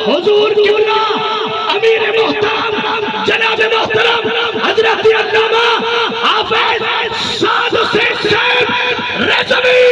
حضور قبلہ امیر محترم جناب محترم حضرت علامہ حافظ سعد حسین صاحب رضوی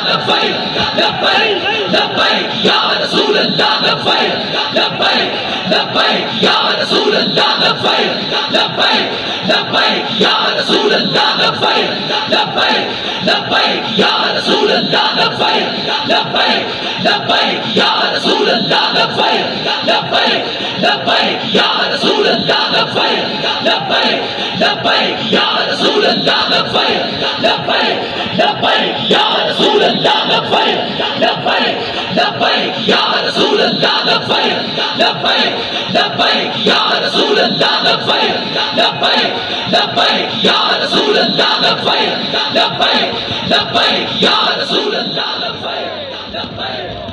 لبیک لبیک لبیک یا رسول اللہ لبیک لبیک لبیک یا رسول اللہ لبیک لبیک لبیک یا رسول اللہ لبیک لبیک لبیک یا رسول اللہ لبیک لبیک لبیک یا رسول اللہ لبیک لبیک لبیک یا رسول اللہ لبیک لبیک لبیک یا رسول اللہ لبیک لبیک لبیک یا رسول اللہ لبیک لبیک لبیک یا رسول اللہ لبیک لبیک لبیک یا رسول اللہ لبیک لبیک لبیک یا رسول اللہ لبیک لبیک لبیک یا رسول اللہ لبیک لبیک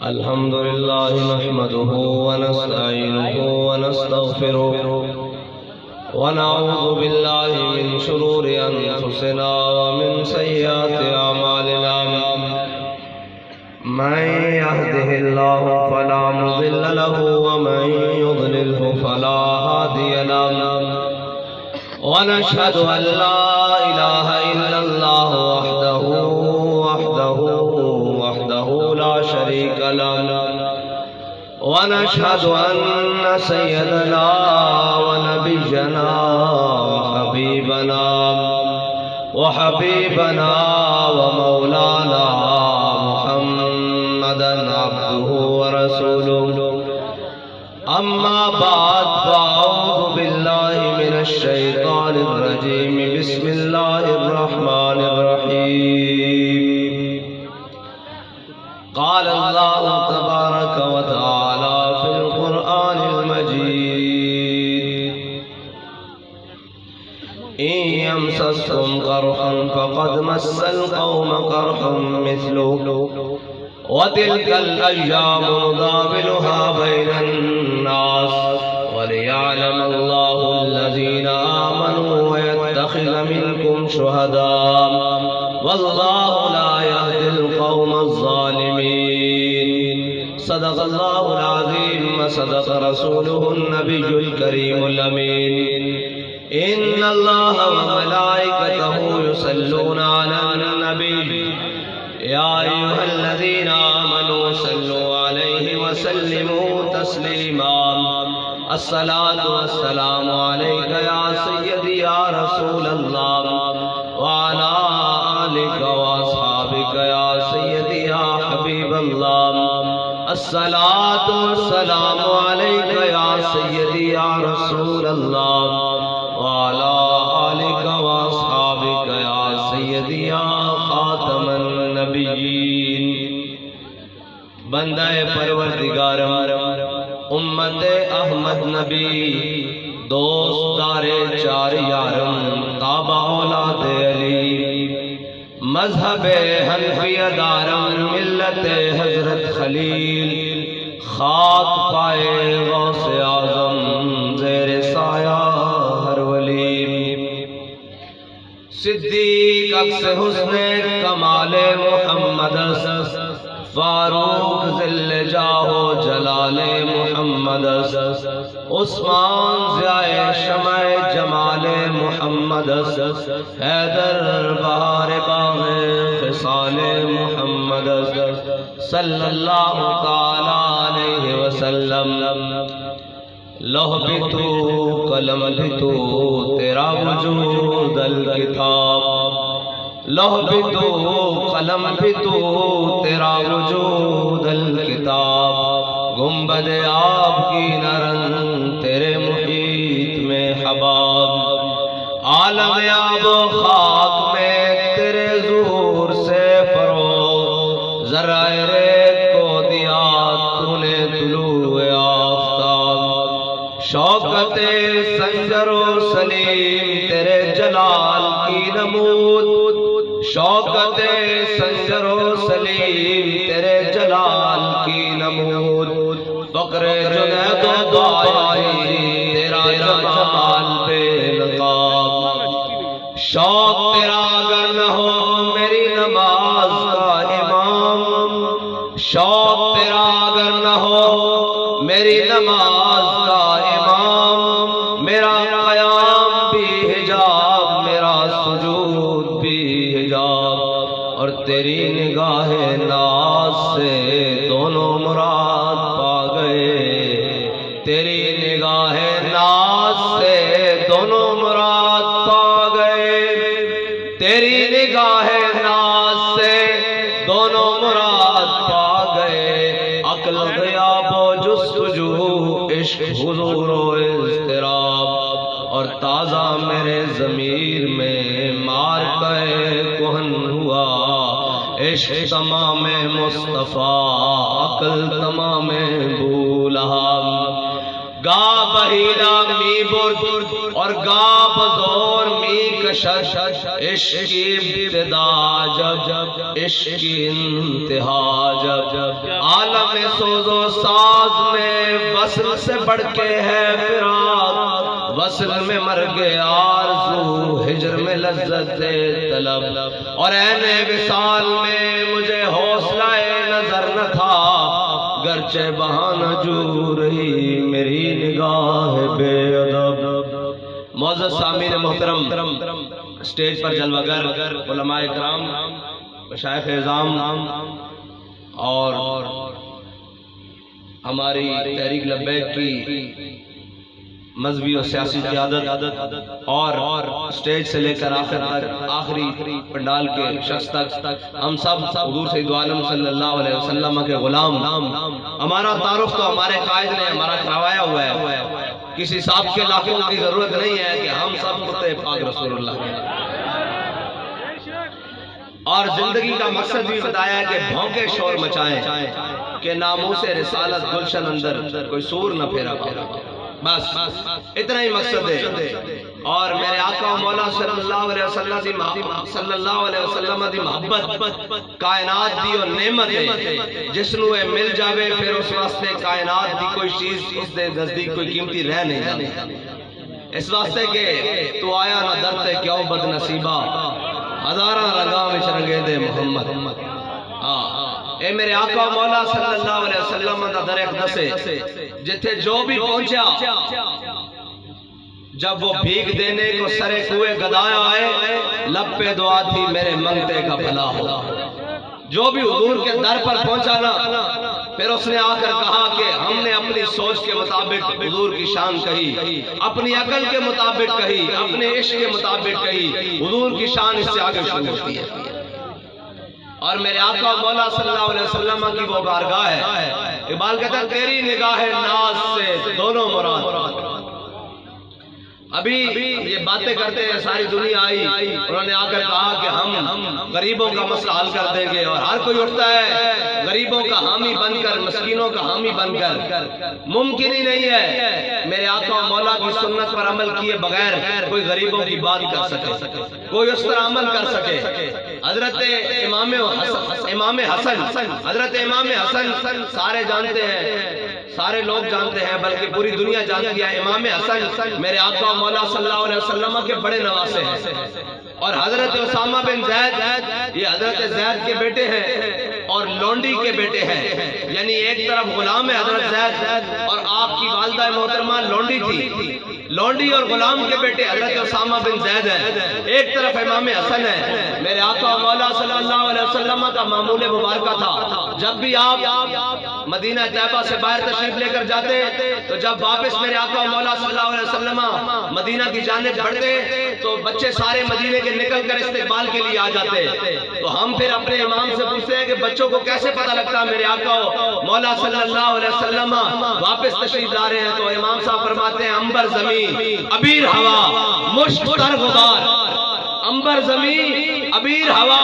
الحمد لله نحمده ونستعينه ونستغفره ونعوذ بالله من شرور أنفسنا ومن سيئات أعمالنا من يهده الله فلا مضل له ومن يضلله فلا هادي له ونشهد أن لا إله إلا الله وحده لا شريك له ونشهد أن سيدنا ونبينا وحبيبنا ومولانا محمدا عبده ورسوله أما بعد فأعوذ بالله من الشيطان الرجيم بسم الله الرحمن الرحيم قال الله تبارك وتعالى في القرآن المجيد إن يمسسكم قرح فقد مس القوم قرح مثله وتلك الأيام نداولها بين الناس وليعلم الله الذين آمنوا ويتخذ منكم شهداء والله لا يهدي القوم الظالمين صدق الله العظيم وصدق رسوله النبي الكريم الأمين إن الله وملائكته يصلون على النبي يا أيها الذين آمنوا صلوا عليه وسلموا تسليما الصلاة والسلام عليك يا سيدي يا رسول الله وعلى آلك وأصحابك يا سيدي يا حبيب الله الصلاة والسلام عليك يا سيدي يا رسول الله وعلى آلك وأصحابك يا سيدي يا خاتم النبيين بندہ پروردگارم امت احمد نبی دوست دار چار یارم تابع اولاد علی مذہب حنفی دارم ملت حضرت خلیل خاک پائے غوث اعظم زیر سایہ ہر ولی صدیق عکس حسن کمال محمد فاروق ذل جاہ و جلال محمد عثمان ضیاء شمع جمال محمد حیدر بہار باغ خصال محمد صلی اللہ تعالی علیہ وسلم لوح بھی تو قلم بھی تو تیرا وجود الکتاب لوح بھی تو قلم بھی تو تیرا وجود الکتاب گنبد آپ کی نرن تیرے محیط میں حباب عالم آب و خاک میں تیرے ظہور سے فروغ ذرائع ریت کو دیا تو نے طلوع آفتاب شوکت سنجر سنجر و سلیم تیرے جلال کی نمود، شوکت سنجر و سلیم تیرے جلال کی نمود، فقر جنید و دائی تیرا جمال بے نقاب، شوق تیرا اگر نہ ہو میری نماز کا امام، شوق تیرا اگر نہ ہو میری نماز کا امام، میرا قیام بھی حجاب میرا سجود بھی حجاب، اور تیری نگاہ ناز سے دونوں مراد پا گئے، تیری نگاہ ناز سے دونوں مراد پا گئے، تیری نگاہ ناز سے دونوں مراد پا گئے، عقل غیاب و جستجو عشق حضور و اضطراب، اور تازہ میرے ضمیر میں مارکہ کہن ہوا، عشق تمام مصطفیٰ عقل تمام بولہا، گا بہیرہ می برد اور گا بزور می کشش، عشق کی ابتدا جب عشق کی انتہا جب، عالم سوز و ساز میں وصل سے بڑھ کے ہے فراق، وصل میں مرگ آرزو ہجر میں لذت طلب، اور عین وصال میں مجھے حوصلہ نظر نہ تھا، گرچہ بہانہ جو رہی میری نگاہ بے ادب۔ معزز سامعین محترم، اسٹیج پر جلوہ گر علماء کرام، مشائخ اعظام اور ہماری تحریک لبیک کی مذہبی و سیاسی قیادت، اور اسٹیج سے لے کر آخری پنڈال کے شخص تک ہم سب حضور سید عالم صلی اللہ علیہ وسلم کے غلام، ہمارا تعارف تو ہمارے قائد نے ہمارا کروایا ہوا ہے، کسی صاحب کے لاکھوں کی ضرورت نہیں ہے کہ ہم سب کتے پاک رسول اللہ کے، اور زندگی کا مقصد بھی بتایا ہے کہ بھونکے شور مچائیں کہ ناموس رسالت گلشن اندر کوئی سور نہ پھیرا پایا، بس اتنا ہی مقصد ہے۔ اور میرے آقا و مولا صلی اللہ علیہ وسلم دی محبت کائنات دی اور نعمت ہے، جس نو اے مل جاوے پھر اس واسطے کائنات دی کوئی چیز اس دے نزدیک کوئی قیمتی رہ نہیں جاتی، اس واسطے کہ تو آیا نہ درتے کیوں بد نصیبہ، ہزاراں رنگاں وچ رنگے دے محمد۔ اے میرے آقا و مولا صلی اللہ علیہ وسلم دا در اقدس ہے، جتھے جو بھی پہنچا جب وہ بھیگ دینے کو سرے کوئے گدایا آئے، لب پہ دعا تھی میرے منگتے کا بھلا ہو، جو بھی حضور کے در پر پہنچا نا، پھر اس نے آ کر کہا کہ ہم نے اپنی سوچ کے مطابق حضور کی شان کہی، اپنی عقل کے مطابق کہی، اپنے عشق کے مطابق کہی، حضور کی شان اس سے آگے شروع ہوتی ہے۔ اور میرے آقا و مولا صلی اللہ علیہ وسلم کی وہ بارگاہ ہے، اقبال کہتا ہے تیری نگاہ ناز سے دونوں مراد۔ ابھی یہ باتیں کرتے ہیں، ساری دنیا آئی، انہوں نے آ کر کہا کہ ہم غریبوں کا مسئلہ حل کر دیں گے، اور ہر کوئی اٹھتا ہے غریبوں کا حامی بن کر، مسکینوں کا حامی بن کر، ممکن ہی نہیں ہے میرے آقا و مولا کی سنت پر عمل کیے بغیر کوئی غریبوں کی بات کر سکے، کوئی اس طرح عمل کر سکے۔ حضرت امام حسن، حضرت امام حسن سارے جانتے ہیں، سارے لوگ جانتے ہیں، بلکہ پوری دنیا جانتی ہے، امام حسن میرے آقا و مولا صلی اللہ علیہ وسلم کے بڑے نواسے ہیں، اور حضرت اسامہ بن زید یہ حضرت زید کے بیٹے ہیں اور لونڈی کے بیٹے ہیں، یعنی ایک طرف غلام ہے حضرت زید، اور آپ کی والدہ محترمہ لونڈی تھی، لونڈی اور غلام کے بیٹے حضرت اسامہ بن زید ہیں، ایک طرف امام حسن ہے۔ میرے آقا و مولا صلی اللہ علیہ وسلم کا معمول مبارکہ تھا، جب بھی آپ مدینہ طیبہ سے باہر تشریف لے کر جاتے تو جب واپس میرے آقا و مولا صلی اللہ علیہ وسلم مدینہ کی جانب بڑھتے تو بچے سارے مدینے کے نکل کر استقبال کے لیے آ جاتے، تو ہم پھر اپنے امام سے پوچھتے ہیں کہ بچوں کو کیسے پتہ لگتا میرے آقا و مولا صلی اللہ علیہ وسلم واپس تشریف لا رہے ہیں؟ تو امام صاحب فرماتے ہیں عنبر زمین ابیر ہوا مشک تر غبار، عنبر زمین ابیر ہوا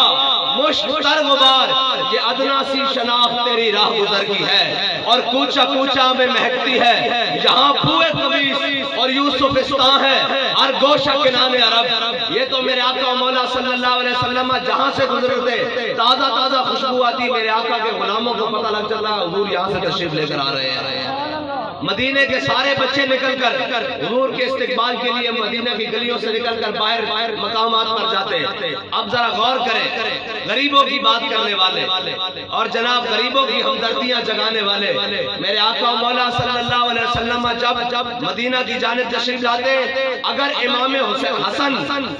مشک تر غبار، یہ ادنا سی شناخت تیری راہ گزر کی ہے، اور کوچا کوچا میں مہکتی ہے، جہاں بوئے خبیث اور یوسفستان ہے ہر گوشہ کنانے عرب. یہ تو میرے آقا و مولا صلی اللہ علیہ وسلم جہاں سے گزرتے تازہ تازہ خوشبو آتی. میرے آقا کے غلاموں کو پتہ لگ جاتا ہے حضور یہاں سے تشریف لے کر آ رہے ہیں. مدینے کے سارے بچے نکل کر حضور کے استقبال کے لیے مدینہ کی گلیوں سے نکل کر باہر مقامات پر جاتے ہیں. اب ذرا غور کریں, غریبوں کی بات کرنے والے اور جناب غریبوں کی ہمدردیاں جگانے والے میرے آقا و مولا صلی اللہ علیہ وسلم جب مدینہ کی جانب تشریف لاتے, اگر امام حسن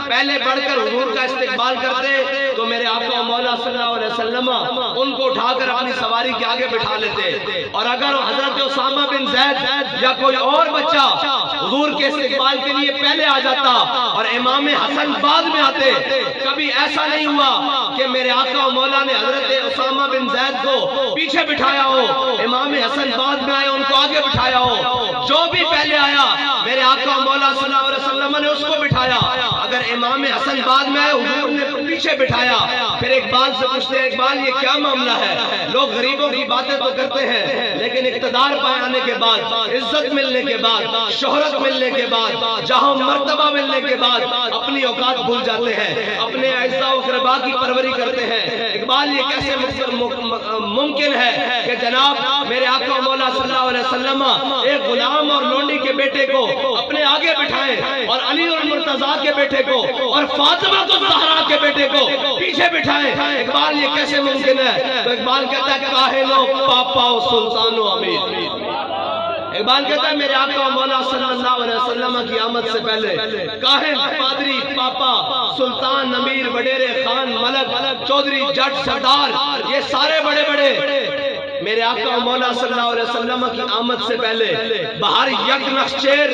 پہلے بڑھ کر حضور کا استقبال کرتے تو میرے آقا و مولا صلی اللہ علیہ وسلم ان کو اٹھا کر اپنی سواری کے آگے بٹھا لیتے. اور اگر حضرت اسامہ بن زید یا کوئی اور بچہ حضور کے استقبال کے لیے پہلے آ جاتا اور امام حسن بعد میں آتے, کبھی ایسا نہیں ہوا کہ میرے آقا و مولا نے حضرت اسامہ بن زید کو پیچھے بٹھایا ہو, امام حسن بعد میں آئے ان کو آگے بٹھایا ہو. جو بھی پہلے آیا میرے آقا و مولا صلی اللہ علیہ وسلم نے اس کو بٹھایا. اگر امام حسن بعد میں آئے حضور نے پیچھے بٹھایا. پھر اقبال سے پوچھتے ہیں, اقبال یہ کیا معاملہ ہے؟ لوگ غریبوں کی باتیں تو کرتے ہیں لیکن اقتدار پانے کے بعد, عزت ملنے کے بعد, شہرت ملنے کے بعد, جہاں مرتبہ ملنے کے بعد اپنی اوقات بھول جاتے ہیں, اپنے اعزاء و اقرباء کی پروری کرتے ہیں. اقبال یہ کیسے ممکن ہے کہ جناب میرے آقا و مولا صلی اللہ علیہ وسلم ایک غلام اور لونڈی کے بیٹے کو اپنے آگے بٹھائیں اور علی اور مرتضیٰ کے بیٹے کو اور فاطمہ الزہرا کے بیٹے کو پیچھے بٹھائیں؟ اقبال یہ کیسے ممکن ہے؟ تو اقبال کہتا ہے کاہن و پاپا و سلطان و امیر. اقبال کہتا ہے میرے آقا و مولا صلی اللہ علیہ وسلم کی آمد سے پہلے کاہن, پادری, پاپا, سلطان, امیر, وڈیرے, خان, ملک, چودھری, جٹ, سردار, یہ سارے بڑے بڑے میرے آقا و مولا صلی اللہ علیہ وسلم کی آمد سے پہلے بہر یک نخچیر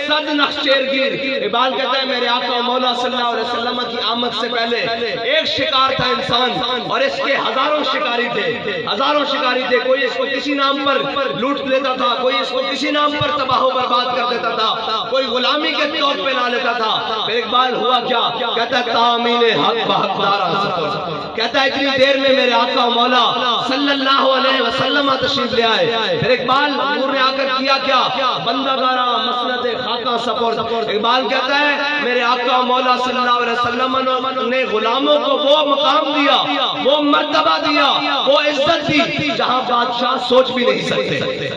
صد نخچیر گیر. اقبال کہتا ہے میرے آقا و مولا صلی اللہ علیہ وسلم کی آمد سے پہلے ایک شکار تھا انسان اور اس کے ہزاروں شکاری تھے, ہزاروں شکاری تھے. کوئی اس کو کسی نام پر لوٹ لیتا تھا, کوئی اس کو کسی نام پر تباہ و برباد کر دیتا تھا, کوئی غلامی کے طور پہ لا لیتا تھا. پھر اقبال ہوا کیا؟ کہتا ہے تعمیل حق بحقدار سفر. کہتا ہے اتنی دیر میں میرے آقا و مولا صلی اللہ علیہ وسلم تشریف لے آئے. پھر اقبال حضور نے آ کر کیا کیا؟ بندہ گارا مسند خاکہ سپرد. اقبال کہتا ہے میرے آقا و مولا صلی اللہ علیہ وسلم نے غلاموں کو وہ مقام دیا, وہ مرتبہ دیا, وہ عزت دی جہاں بادشاہ سوچ بھی نہیں سکتے.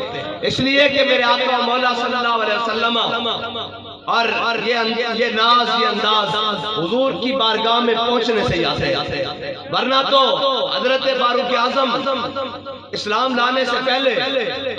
اس لیے کہ میرے آقا و مولا صلی اللہ علیہ وسلم اور یہ ناز, یہ انداز حضور کی بارگاہ میں پہنچنے سے ہی آتے ہیں. ورنہ تو حضرت فاروق اعظم اسلام لانے سے پہلے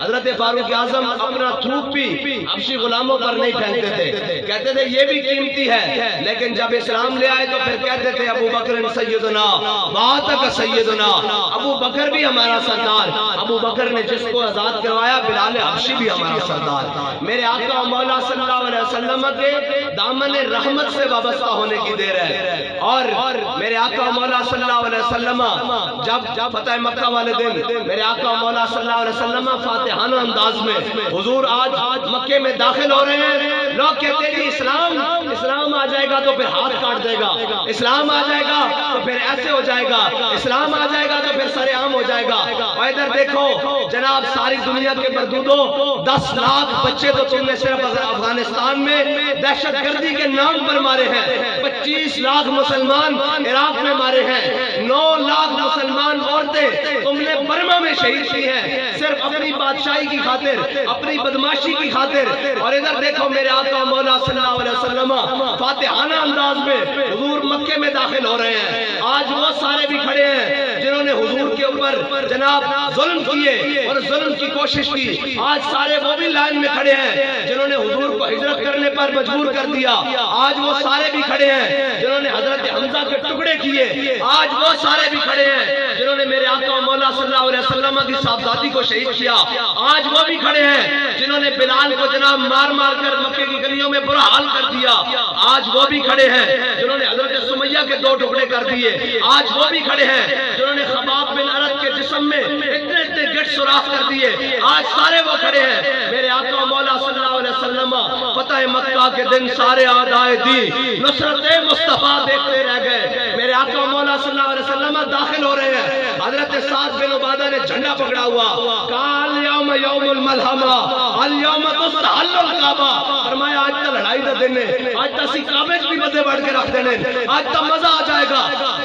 حضرت فاروق اعظم اپنا تھوک بھی حبشی غلاموں پر نہیں پھینکتے تھے. کہتے تھے یہ بھی قیمتی ہے, لیکن جب اسلام لے آئے تو پھر کہتے تھے ابو بکر سیدنا واتک سیدنا, ابو بکر بھی ہمارا سردار. ابو بکر نے جس کو آزاد کروایا بلال حبشی بھی ہمارا سردار. میرے آقا و مولا صلی اللہ علیہ وسلم کے دامن رحمت سے وابستہ ہونے کی دیر ہے. اور میرے آقا و مولا صلی اللہ علیہ وسلم جب فتح مکہ والے دن میرے آقا و مولا صلی اللہ علیہ وسلم فاتحانہ انداز میں حضور آج مکے میں داخل ہو رہے ہیں. لوگ کہتے ہیں اسلام آ جائے گا تو پھر ہاتھ کاٹ دے گا, اسلام آ جائے گا تو پھر ایسے ہو جائے گا, اسلام آ جائے گا تو پھر سر عام ہو جائے گا. اور ادھر دیکھو جناب ساری دنیا کے مردودوں 10 لاکھ بچے تو تم نے صرف افغانستان میں دہشت گردی کے نام پر مارے ہیں, 25 لاکھ مسلمان عراق میں مارے ہیں, 9 لاکھ مسلمان عورتیں تم نے برما میں شہید کی ہیں صرف اپنی بادشاہی کی خاطر, اپنی بدماشی کی خاطر. اور ادھر دیکھو میرے آقا مولا صلی اللہ علیہ وسلم فاتحانہ انداز میں حضور مکے میں داخل ہو رہے ہیں. آج وہ سارے بھی کھڑے ہیں جنہوں نے حضور کے اوپر جناب ظلم کیے اور ظلم کی کوشش کی. آج سارے وہ بھی لائن میں کھڑے ہیں جنہوں نے حضور کو ہجرت کرنے پر مجبور کر دیا. آج وہ سارے بھی کھڑے ہیں جنہوں نے حضرت حمزہ کے ٹکڑے کیے. آج وہ سارے بھی کھڑے ہیں جنہوں نے میرے آقا مولا صلی اللہ علیہ وسلم کی صاحبزادی کو شہید کیا. آج وہ بھی کھڑے ہیں جنہوں نے بلال کو جناب مار مار کر مکے کی گلیوں میں برا حال کر دیا. آج وہ بھی کھڑے ہیں جنہوں نے حضرت سمیہ کے 2 ٹکڑے کر دیے. آج وہ بھی کھڑے ہیں جنہوں نے خباب بن ارد کے جسم میں اتنے گٹ سوراخ کر دیے. آج سارے وہ کھڑے ہیں. میرے آقا مولا صلی اللہ علیہ وسلم فتح مکہ کے دن سارے اعدائے دی نصرت مصطفیٰ دیکھتے رہ گئے. میرے میرے آقا مولا صلی اللہ علیہ وسلم داخل ہو رہے ہیں. حضرت سعد بن عبادہ نے جھنڈا پکڑا ہوا. قال یوم یوم الملحمہ الیوم تستحل الکعبہ. فرمایا آج تا لڑائی دا دن ہے, آج تا اسی کعبے بھی بدے بڑھ کے رکھ دینے, آج تا مزہ آ جائے گا.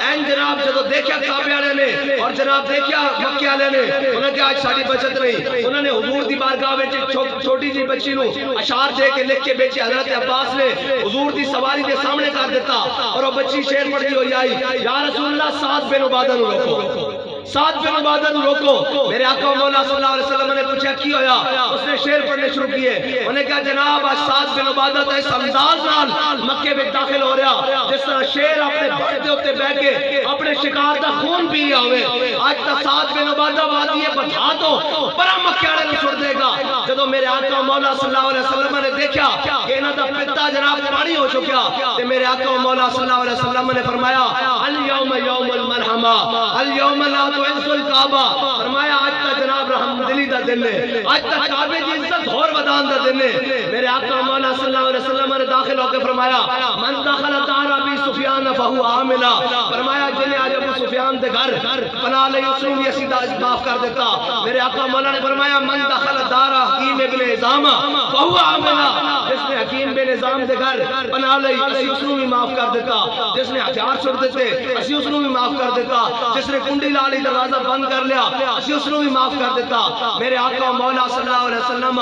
این جناب جدو دیکھیا کعبے والے نے اور جناب دیکھیا مکے والے نے, انہوں نے آج ساری بچت نہیں. انہوں نے حضور دی بارگاہ وچ چھوٹی جی بچی نو اشعار دے کے لکھ کے بیچے. حضرت عباس نے حضور دی سواری دے سامنے کر دیتا اور وہ بچی شعر پڑھتی ہوئی آئی, یا رسول اللہ سعد بن عبادہ نو روکو, سعد بن عبادہ نو روکو. میرے آقا مولا صلی اللہ علیہ وسلم نے پوچھا کی ہویا, اس نے شعر پڑھنے شروع کیے. انہوں نے کہا جناب آج سعد بن عبادہ تے اس انداز نال مکے میں داخل ہو رہا جس طرح شیر اپنے بڑھ دے ہوتے بہ کے اپنے شکار دا خون پی ہوئے. آج تا سعد بن عبادہ وادی بتا تو بڑا مکے والے نو چھوڑ دے گا. جدو میرے آقا مولا صلی اللہ علیہ وسلم نے دیکھا کہ انہاں دا پتا جناب پانی ہو چکا, تے میرے آقا مولا صلی اللہ علیہ وسلم نے فرمایا الیوم یوم المرحمہ الیوم لا تعز الکعبہ. فرمایا آج تا جناب رحم دلی دا دن ہے, آج تا کعبے دی عزت اور ودان دا دن ہے. میرے آقا مولا صلی اللہ علیہ وسلم نے داخل ہو کے فرمایا من دخل دار ابی سفیان فہو آمنا. فرمایا جنہیں آج ابو سفیان دے گھر پناہ لئی اس نے اسی دا معاف کر دیتا. میرے آقا مولا نے فرمایا من دخل دار حکیم ابن نظام فہو آمنا. جس نے حکیم بن نظام دے گھر پناہ لئی اسی اس نے بھی معاف کر دیتا. جس نے ہتھیار چھوڑ دیتے اسی اس نے بھی معاف کر دیتا. جس نے کنڈی لالی دروازہ بند کر لیا اسی اس نے بھی معاف کر دیتا. میرے آقا مولا صلی اللہ علیہ وسلم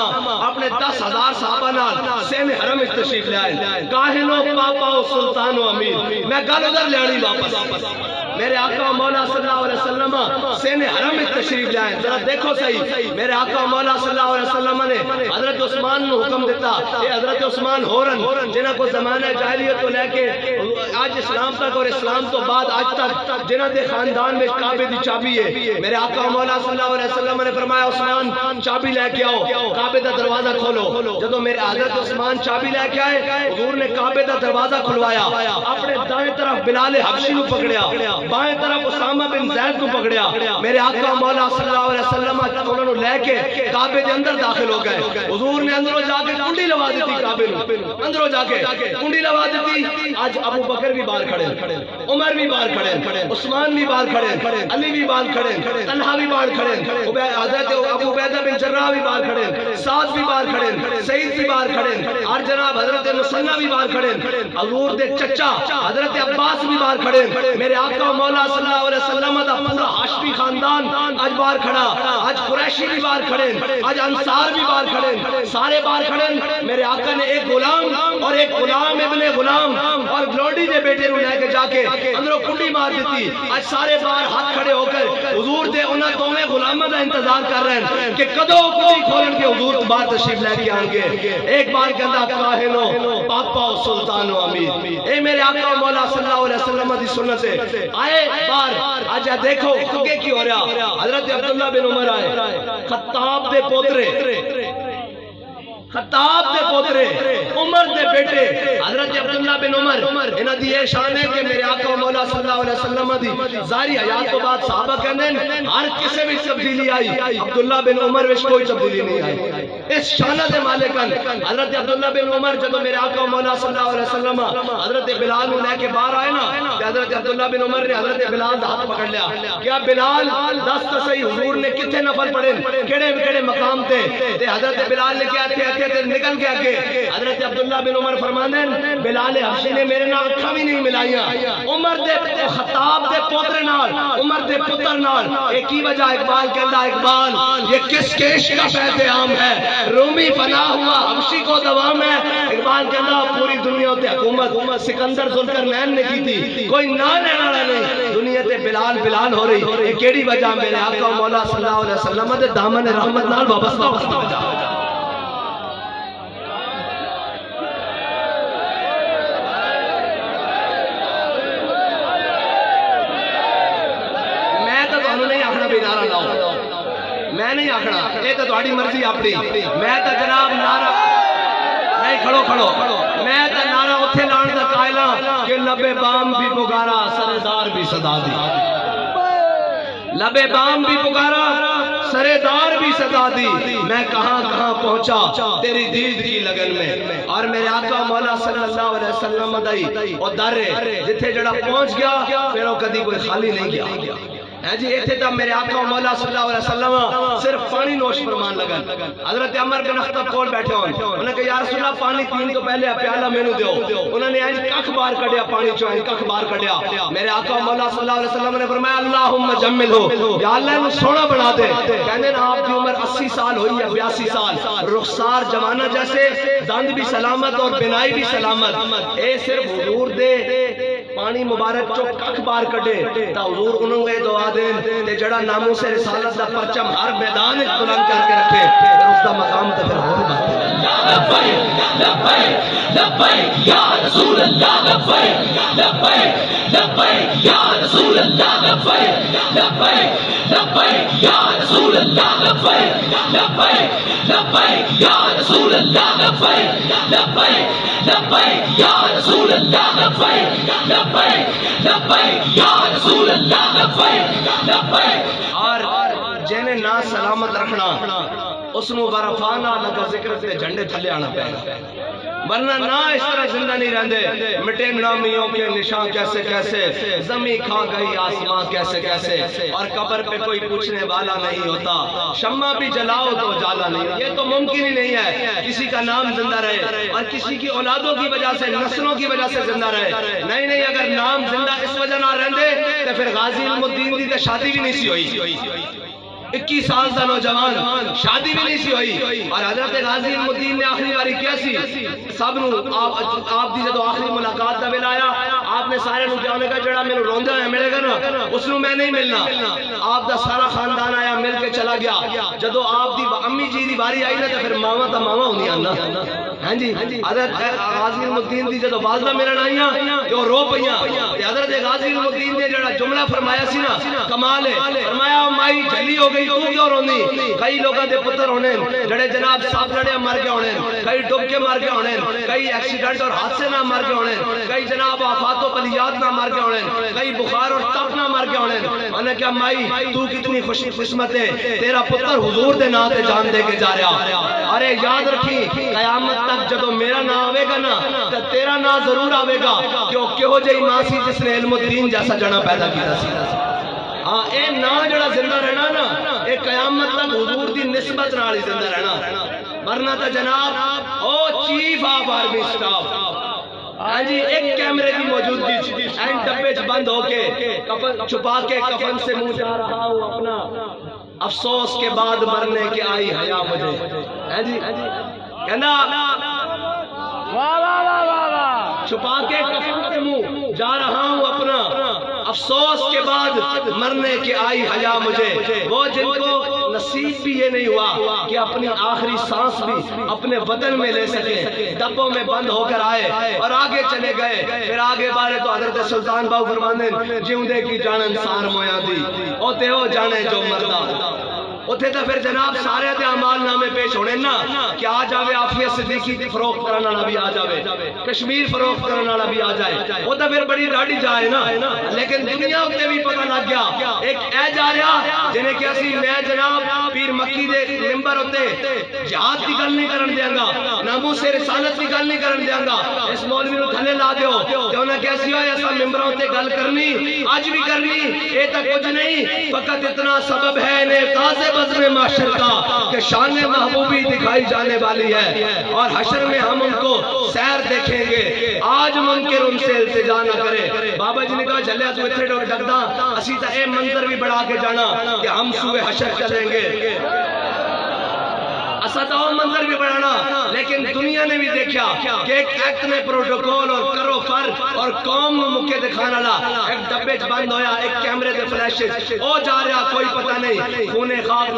اپنے 10,000 صحابہ نال سین حرم تشریف لے آئے. کاہنو پاپا و سلطان و امیر, میں گل ادھر لے آنی واپس. میرے آقا مولا صلی اللہ علیہ وسلم سین حرم تشریف لے آئے. ذرا دیکھو صحیح, میرے آقا مولا صلی اللہ علیہ وسلم نے حضرت عثمان کو حکم دیتا. یہ حضرت عثمان ہورن جنہاں کو زمانہ جاہلیت تو لے کے آج اسلام تک اور اسلام تو بعد آج تک جنہاں دے خاندان میں کعبے دی چابی ہے. میرے آقا مولا صلی اللہ علیہ وسلم نے فرمایا عثمان چابی لے کے آؤ, کعبے دا دروازہ کھولو. جدو میرے حضرت عثمان چابی لے کے آئے, حضور نے کعبے دا دروازہ کھلوایا. اپنے دائیں طرف بلال حبشی کو پکڑیا, بائیں طرف اسامہ بن زید کو پکڑیا. میرے آقا مولا صلی اللہ علیہ وسلم انہوں نے لے کے کعبے دے اندر داخل ہو گئے. حضور نے اندروں جا کے کنڈی لوا دیتی کعبے نو, اندروں جا کے کنڈی لوا دیتی. آج ابو بکر بھی باہر کھڑے, عمر بھی باہر کھڑے, عثمان بھی باہر کھڑے, علی بھی باہر کھڑے, طلحہ بھی باہر کھڑے, حضرت ابو عبیدہ بن جراح بھی باہر کھڑے, سعد بھی باہر کھڑے, سعید بھی باہر کھڑے, اور جناب حضرت مسنہ بھی باہر کھڑے, حضور دے چچا حضرت عباس بھی باہر کھڑے. میرے آقا مولا صلی اللہ علیہ وسلم دا پورا ہاشمی خاندان آج باہر کھڑا. آج قریشی بھی باہر کھڑے, آج انصار بھی باہر کھڑے, سارے باہر کھڑے. میرے آقا نے ایک غلام اور ایک غلام ابن غلام اور گلوڈی دے بیٹے نو لے کے جا کے اندروں کنڈی مار دیتی. آج سارے باہر ہاتھ کھڑے ہو کر حضور دے انہاں دوویں غلاماں دا انتظار کر رہے ہیں کہ کدوں کنڈی کھولن کے حضور باہر تشریف لے کے آن گے. ایک بار کہندا کاہنو پاپا و سلطان و امیر. اے میرے آقا مولا صلی اللہ علیہ وسلم دی سنت ہے. آئے بار آج دیکھو کگے کی ہو رہا. حضرت عبداللہ بن عمر آئے, خطاب دے پوترے, خطاب دے پوترے, عمر دے بیٹے حضرت عبداللہ بن عمر. انہاں دی یہ شان ہے کہ میرے آقا مولا صلی اللہ علیہ وسلم دی ظاہری حیات تو بعد صحابہ کہندے ہیں ہر کسے وچ تبدیلی آئی, عبداللہ بن عمر وچ کوئی تبدیلی نہیں آئی. اس شان دے مالکن حضرت عبداللہ بن عمر جدو میرے آقا مولا صلی اللہ علیہ وسلم حضرت بلال کو لے کے باہر آئے نا, کہ حضرت عبداللہ بن عمر نے حضرت بلال دا ہاتھ پکڑ لیا. کیا بلال دس تو صحیح حضور نے کتنے نفل پڑھے, کیڑے کیڑے مقام تے, تے حضرت بلال نے کیا تھے نکل کے آگے. حضرت عبداللہ بن عمر فرماندے ہیں بلال حبشی نے میرے نال اکھاں بھی نہیں ملائیاں. عمر دے خطاب دے پوترے نال, عمر دے پتر نال. ایک ہی وجہ اقبال کہندا اقبال یہ کس کیش کا پیغام عام ہے, رومی فنا ہوا حبشی کو دوام ہے. اقبال کہندا پوری دنیا تے حکومت سکندر ذوالقرنین نے کی تھی, کوئی نہ لینے والا نہیں. دنیا تے بلال بلال ہو رہی. یہ کیڑی وجہ میرے آقا مولا صلی اللہ علیہ وسلم دے دامن رحمت نال وابستہ وجہ. میں نہیں آکھنا, یہ تو تہاڈی مرضی اپنی. میں تو جناب نعرہ نہیں کھڑو, میں تو نعرہ اتھے لان دا قائل ہاں کہ لبے بام بھی پکارا سردار بھی صدا دی. لبے بام بھی پکارا سردار بھی سزا دی، میں کہاں کہاں پہنچا تیری دید کی لگن میں، اور میرے آقا مولا صلی اللہ علیہ وسلم دائی اور دارے جتھے جڑا پہنچ گیا پھر وہ کدی کوئی خالی نہیں گیا ہے جی۔ ایتھے تا میرے آقا مولا صلی اللہ علیہ وسلم صرف پانی نوش فرمان لگن۔ حضرت عمر بن خطاب کول بیٹھے ہون، انہوں نے کہا یا رسول اللہ پانی پین تو پہلے پیالہ مینوں دیو، انہوں نے اینج ککھ بار کڈیا پانی چوں، ککھ بار کڈیا۔ میرے آقا مولا صلی اللہ علیہ وسلم نے فرمایا اللہم جملہ، یا اللہ انہوں سونا بنا دے۔ کہنے نا آپ کی عمر 80 سال ہوئی ہے، 82 سال، رخسار جوانہ جیسے، دند بھی سلامت اور بنائی بھی سلامت، اے صرف حضور دے پانی مبارک چو ککھ بار کڈے تا حضور انہوں نے دعا دین تے جڑا ناموس رسالت دا پرچم ہر میدان ایک بلند کر کے رکھے، پھر اس دا مقام تے پھر ہو بات ہے۔ لبیک لبیک لبیک یا رسول اللہ، لبیک لبیک لبیک یا رسول اللہ، لبیک لبیک لبیک یا رسول اللہ، لبیک لبیک لبیک یا رسول اللہ، لبیک لبیک لبیک یا رسول اللہ، لبیک لبیک لبیک یا رسول اللہ، لبیک لبیک۔ اور جنہیں نا سلامت رکھنا اس نو برفانا لگا ذکر تے جھنڈے تھلے آنا پہ، ورنہ نہ اس طرح زندہ نہیں رہندے۔ مٹے نامیوں کے نشان کیسے کیسے، زمین کھا گئی آسمان کیسے کیسے، اور قبر پہ کوئی پوچھنے والا نہیں ہوتا، شمع بھی جلاؤ تو جالا نہیں۔ یہ تو ممکن ہی نہیں ہے کسی کا نام زندہ رہے اور کسی کی اولادوں کی وجہ سے، نسلوں کی وجہ سے زندہ رہے۔ نہیں نہیں، اگر نام زندہ اس وجہ نہ رہندے تو پھر غازی علم الدین دی تے شادی بھی نہیں سی ہوئی۔ 21 سال دا نوجوان، شادی بھی نہیں سی ہوئی، اور حضرت غازی علم الدین نے آخری باری کیا سی سب نو آپ دی جدو آخری ملاقات دا ویلا آیا، آپ نے سارے نو کیا، انہوں نے کہا جڑا میرے روندا ہے ملے گا نا اس نو میں نہیں ملنا۔ آپ دا سارا خاندان آیا، مل کے چلا گیا۔ جدو آپ دی امی جی دی باری آئی نا تو پھر ماما تا ماما ہوندیاں نا، ہاں جی۔ حضرت غازی علم الدین دی جدو والدہ ملن آئیاں تو رو پئیاں، حضرت غازی علم الدین نے جڑا جملہ فرمایا سی نا کمال ہے، فرمایا مائی جھلی ہو گئی تو کیوں روندی؟ کئی لوگاں دے پتر ہونے جڑے جناب سانپ لڑے مر گئے ہونے، کئی ڈوب کے مر گئے ہونے، کئی ایکسیڈنٹ اور حادثے نہ مر گئے ہونے، کئی جناب آفات و بلیات نہ مر گئے ہونے، کئی بخار اور تپ نہ مر گئے ہونے۔ میں نے کہا مائی تو کتنی خوش قسمت ہے، تیرا پتر حضور دے نام تے جان دے کے جا رہا۔ ارے یاد رکھی قیامت تک جدو میرا نام آوے گا نا تو تیرا نام ضرور آوے گا، کیوں کہو جئی ماں سی جس نے علم الدین جیسا جنا پیدا کیا سی۔ ہاں اے نا جڑا زندہ رہنا نا اے قیامت تک حضور دی نسبت نال زندہ رہنا، ورنہ تا جناب او چیف آف آرمی سٹاف، ہاں جی ایک کیمرے کی موجودگی این ڈبے چ بند ہو کے کفن چھپا کے کفن سے منہ جا رہا ہوں اپنا، افسوس کے بعد مرنے کی آئی حیا مجھے، ہاں جی کہنا چھپا کے کفن سے منہ جا رہا ہوں اپنا، افسوس کے بعد مرنے کی آئی حیا مجھے۔ وہ جن کو نصیب بھی یہ نہیں ہوا کہ اپنی آخری سانس بھی اپنے بدن میں لے سکے، ڈبوں میں بند ہو کر آئے اور آگے چلے گئے۔ پھر آگے بارے تو حضرت سلطان باؤ فرمانے جیوندے کی جانن سار مویاں دی، او تے او جانے جو مردہ۔ اتھے تو پھر جناب سارے دے اعمال نامے پیش ہونے نا کہ آ جاوے عافیہ صدیقی فروخت کرنا والا بھی آ جاوے، کشمیر فروخت کرنا والا بھی آ جائے، وہ تو پھر بڑی ڈاڑی جائے نا۔ لیکن دنیا اتنے بھی پتہ لگ گیا ایک اے جا رہا جنہیں کیا سی میں جناب پیر مکی دے ممبر ہوتے جہاد کی گل نہیں کرن دیاں گا، ناموس رسالت کی گل نہیں کرن دیاں گا، اس مولوی نو تھلے لا دیو کہ انہیں کیسی ہوئے ایسا ممبروں تے گل کرنی آج بھی کرنی، اے تک کچھ نہیں، فقط اتنا سبب ہے انعقاد بزم معاشر کا کہ شان محبوبی دکھائی جانے والی ہے، اور حشر میں ہم ان کو سیر دیکھیں گے، آج منکر ان سے التجا نہ کرے۔ بابا جی نے کہا جلیا تو اتھے ڈگ دا اسی تا اے منظر بھی بڑھا کے جانا کہ ہم سوئے حشر چلیں گے، اساتہ وہ منظر بھی بڑھانا۔ لیکن دنیا نے بھی دیکھا کہ ایک ایکٹ میں پروٹوکول اور کرو فر اور قوم مکے دکھانا لا، ایک ڈبے بند ہویا، ایک کیمرے دے فلیشز او جا رہا کوئی پتہ نہیں، خونے خاک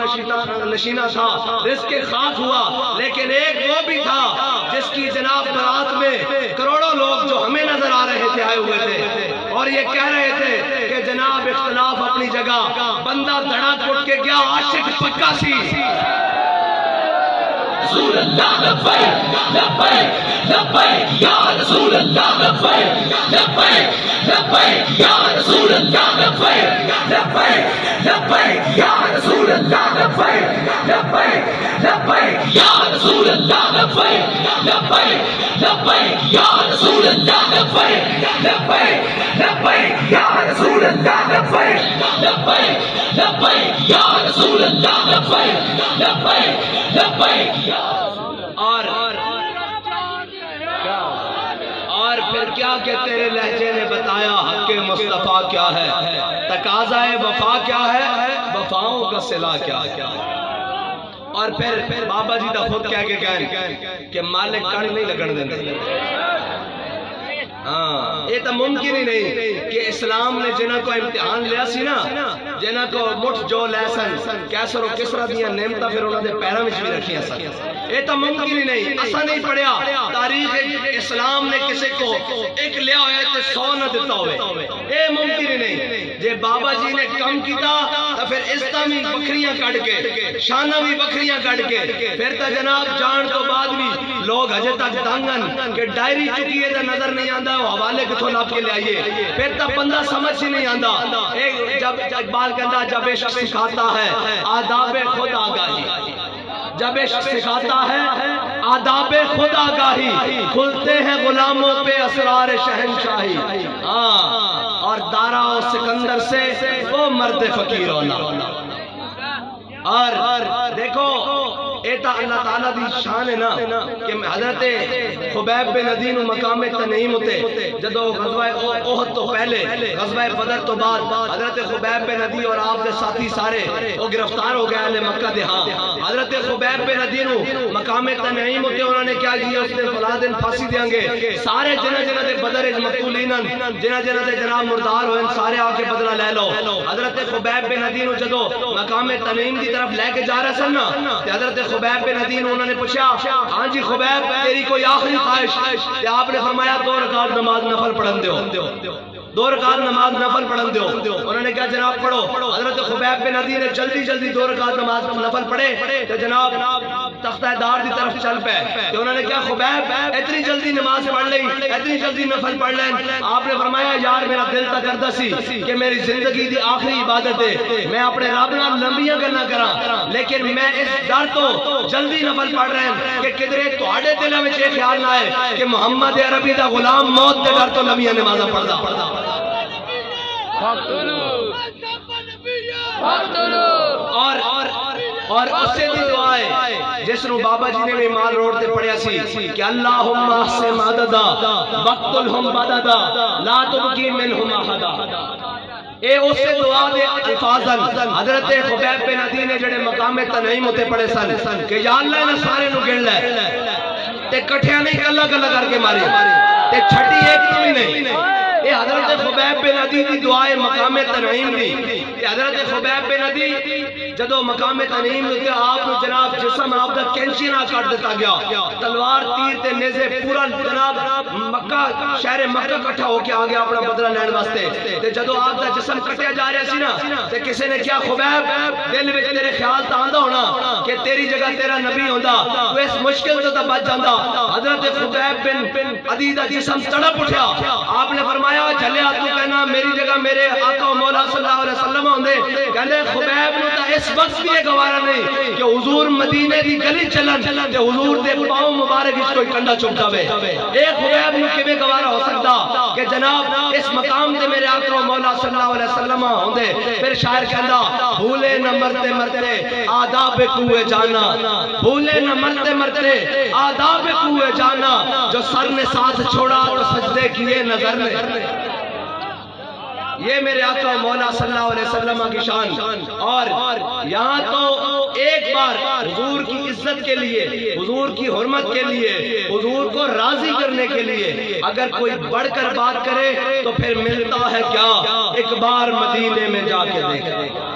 نشینہ تھا، رزق خاک ہوا، لیکن ایک وہ بھی تھا جس کی جناب برات میں کروڑوں لوگ جو ہمیں نظر آ رہے تھے آئے ہوئے تھے، اور یہ کہہ رہے تھے کہ جناب اختلاف اپنی جگہ، بندہ دھڑا ٹوٹ کے گیا، عاشق پکا سی۔ رسول اللہ لبیک لبیک لبیک یا رسول اللہ لبیک لبیک لبیک یا رسول اللہ لبیک لبیک لبیک یا رسول رسول اللہ لبیک لبیک لبیک یا رسول اللہ لبیک لبیک لبیک یا رسول اللہ لبیک لبیک لبیک یا رسول اللہ لبیک لبیک لبیک یا رسول اللہ لبیک لبیک لبیک اور پھر کیا کہ تیرے لہجے نے بتایا حق مصطفیٰ کیا ہے، تقاضا وفا کیا ہے، وفاؤں کا صلہ کیا ہے۔ اور پھر بابا جی دا خود کہہ کے کہیں کہ مالک کڑ نہیں لگن دیندے۔ ہاں یہ تو ممکن ہی نہیں کہ اسلام نے جنہاں کو امتحان لیا سی نا، جنہاں کو مٹھ جو لے سن کیسر و کسرا دیا نعمتاں پھر انہوں نے پیروں میں بھی رکھیاں سن، یہ تو ممکن ہی نہیں۔ اسا نہیں پڑھیا تاریخ اسلام نے کسی کو ایک لیا ہوئے تو 100 نہ دیتا ہوئے، یہ ممکن ہی نہیں۔ جے بابا جی نے کم کیتا تو پھر عزتاں بھی بکریاں کٹ کے شانہ بھی بکریاں کٹ کے پھر تو جناب جان تو بعد بھی لوگ ہجے تک دنگن کہ ڈائری چکی ہے تو نظر نہیں آندا وہ حوالے کتوں لاپ کے لے آئیے، پھر تو بندہ سمجھ ہی نہیں آندا۔ جب اقبال کہتا جب عشق سکھاتا ہے آداب خود آگاہی، جب عشق سکھاتا ہے آداب خود آگاہی، کھلتے ہیں غلاموں پہ اسرار شہنشاہی۔ اور دارا و سکندر سے وہ مرد فقیر ہونا۔ اور دیکھو ایتا اللہ تعالیٰ دی شان ہے نا کہ حضرت خبیب بن عدی مقام تنعیم ہوتے جدو غزوہ احد تو پہلے غزوہ بدر تو بعد حضرت خبیب بن عدی اور آپ کے ساتھی سارے وہ گرفتار ہو گئے اہل مکہ دے۔ ہاں حضرت خبیب بن عدی مقام تنعیم ہوتے انہوں نے کیا کیا، اس دن فلاں دن پھانسی دیاں گے سارے جنہ جنہ دے بدر مقتولین جنہ جنہ دے جناب مردار ہوئے سارے آ کے بدلہ لے لو۔ حضرت خبیب بن عدی جدو مقام تنعیم کی طرف لے کے جا رہے سن نا، حضرت خبیب بن عدی انہوں نے پوچھا ہاں جی خبیب تیری کوئی آخری خواہش؟ آپ نے فرمایا 2 رکعت نماز نفل پڑھن دیو، 2 رکعت نماز نفل پڑھن دیو۔ انہوں نے کہا جناب پڑھو۔ حضرت خبیب بن عدی نے جلدی جلدی 2 رکعت نماز نفل پڑھے تو جناب تختہ دار دی طرف چل پے تو انہوں نے کہا خبیب اتنی جلدی نماز پڑھ لئی، اتنی جلدی نفل پڑھ لیں؟ آپ نے فرمایا یار میرا دل تا کردا سی کہ میری زندگی دی آخری عبادت ہے، میں اپنے رب نال لمبیاں گلاں کراں، لیکن میں اس ڈر تو جلدی نفل پڑھ رہے ہیں کہ کدرے تواڈے دلاں وچ یہ خیال نہ آئے کہ محمد عربی دا غلام موت دے ڈر تو لمبیاں نمازاں پڑھدا۔ اور اسے دی دعا ہے جس نو بابا جی نے بھی مال روڈ تے پڑھیا سی کہ اللہم احسن عددا وقتلہم بددا لا تبقی منہم احدا۔ اے اس دعا دے الفاظن حضرت خبیب بن عدی نے جڑے مقام تنعیم ہوتے پڑھے سن کہ یا اللہ نے سارے نو گن لے تے کٹھیاں نہیں کلا کلا کر کے ماری تے چھٹی ایک تو بھی نہیں۔ یہ حضرت خبیب بن عدی دی دعائے مقام تنعیم دی۔ یہ حضرت خبیب بن عدی جدو مقام تنعیم ہوتے آپ جناب جسم آپ دا کینچی نہ کٹ دیتا گیا، تلوار تیر تے نیزے پورا جناب مکہ شہر مکہ کٹھا ہو کے آگیا اپنا بدلہ لین واسطے تے جدو آپ دا جسم کٹیا جا رہا سی نا تے کسی نے کیا خبیب دل وچ تیرے خیال تا آندا ہونا کہ تیری جگہ تیرا نبی ہوندا تو اس مشکل تو بچ جاندا۔ حضرت خبیب بن عدی دا جسم تڑپ اٹھیا، آپ نے فرمایا جلیا تو کہنا میری جگہ میرے آقا مولا صلی اللہ علیہ وسلم ہوندے، کہندے خبیب نو تا اس وقت بھی یہ گوارا نہیں کہ حضور مدینے دی گلی چلن تے حضور دے پاؤں مبارک وچ کوئی کنڈا چپ جاوے۔ اے خبیب نو کیویں گوارا ہو سکدا کہ جناب اس مقام تے میرے آقا مولا صلی اللہ علیہ وسلم ہوندے۔ پھر شاعر کہندا بھولے نہ مرتے مرتے آداب کوئے جانا، بھولے نہ مرتے مرتے آداب کوئے جانا، جو سر نے ساتھ چھوڑا اور سجدے کیے نظر نے۔ یہ میرے آقا مولا صلی اللہ علیہ وسلم کی شان۔ اور یہاں تو ایک بار حضور کی عزت کے لیے، حضور کی حرمت کے لیے، حضور کو راضی کرنے کے لیے اگر کوئی بڑھ کر بات کرے تو پھر ملتا ہے کیا؟ ایک بار مدینے میں جا کے دیکھیں۔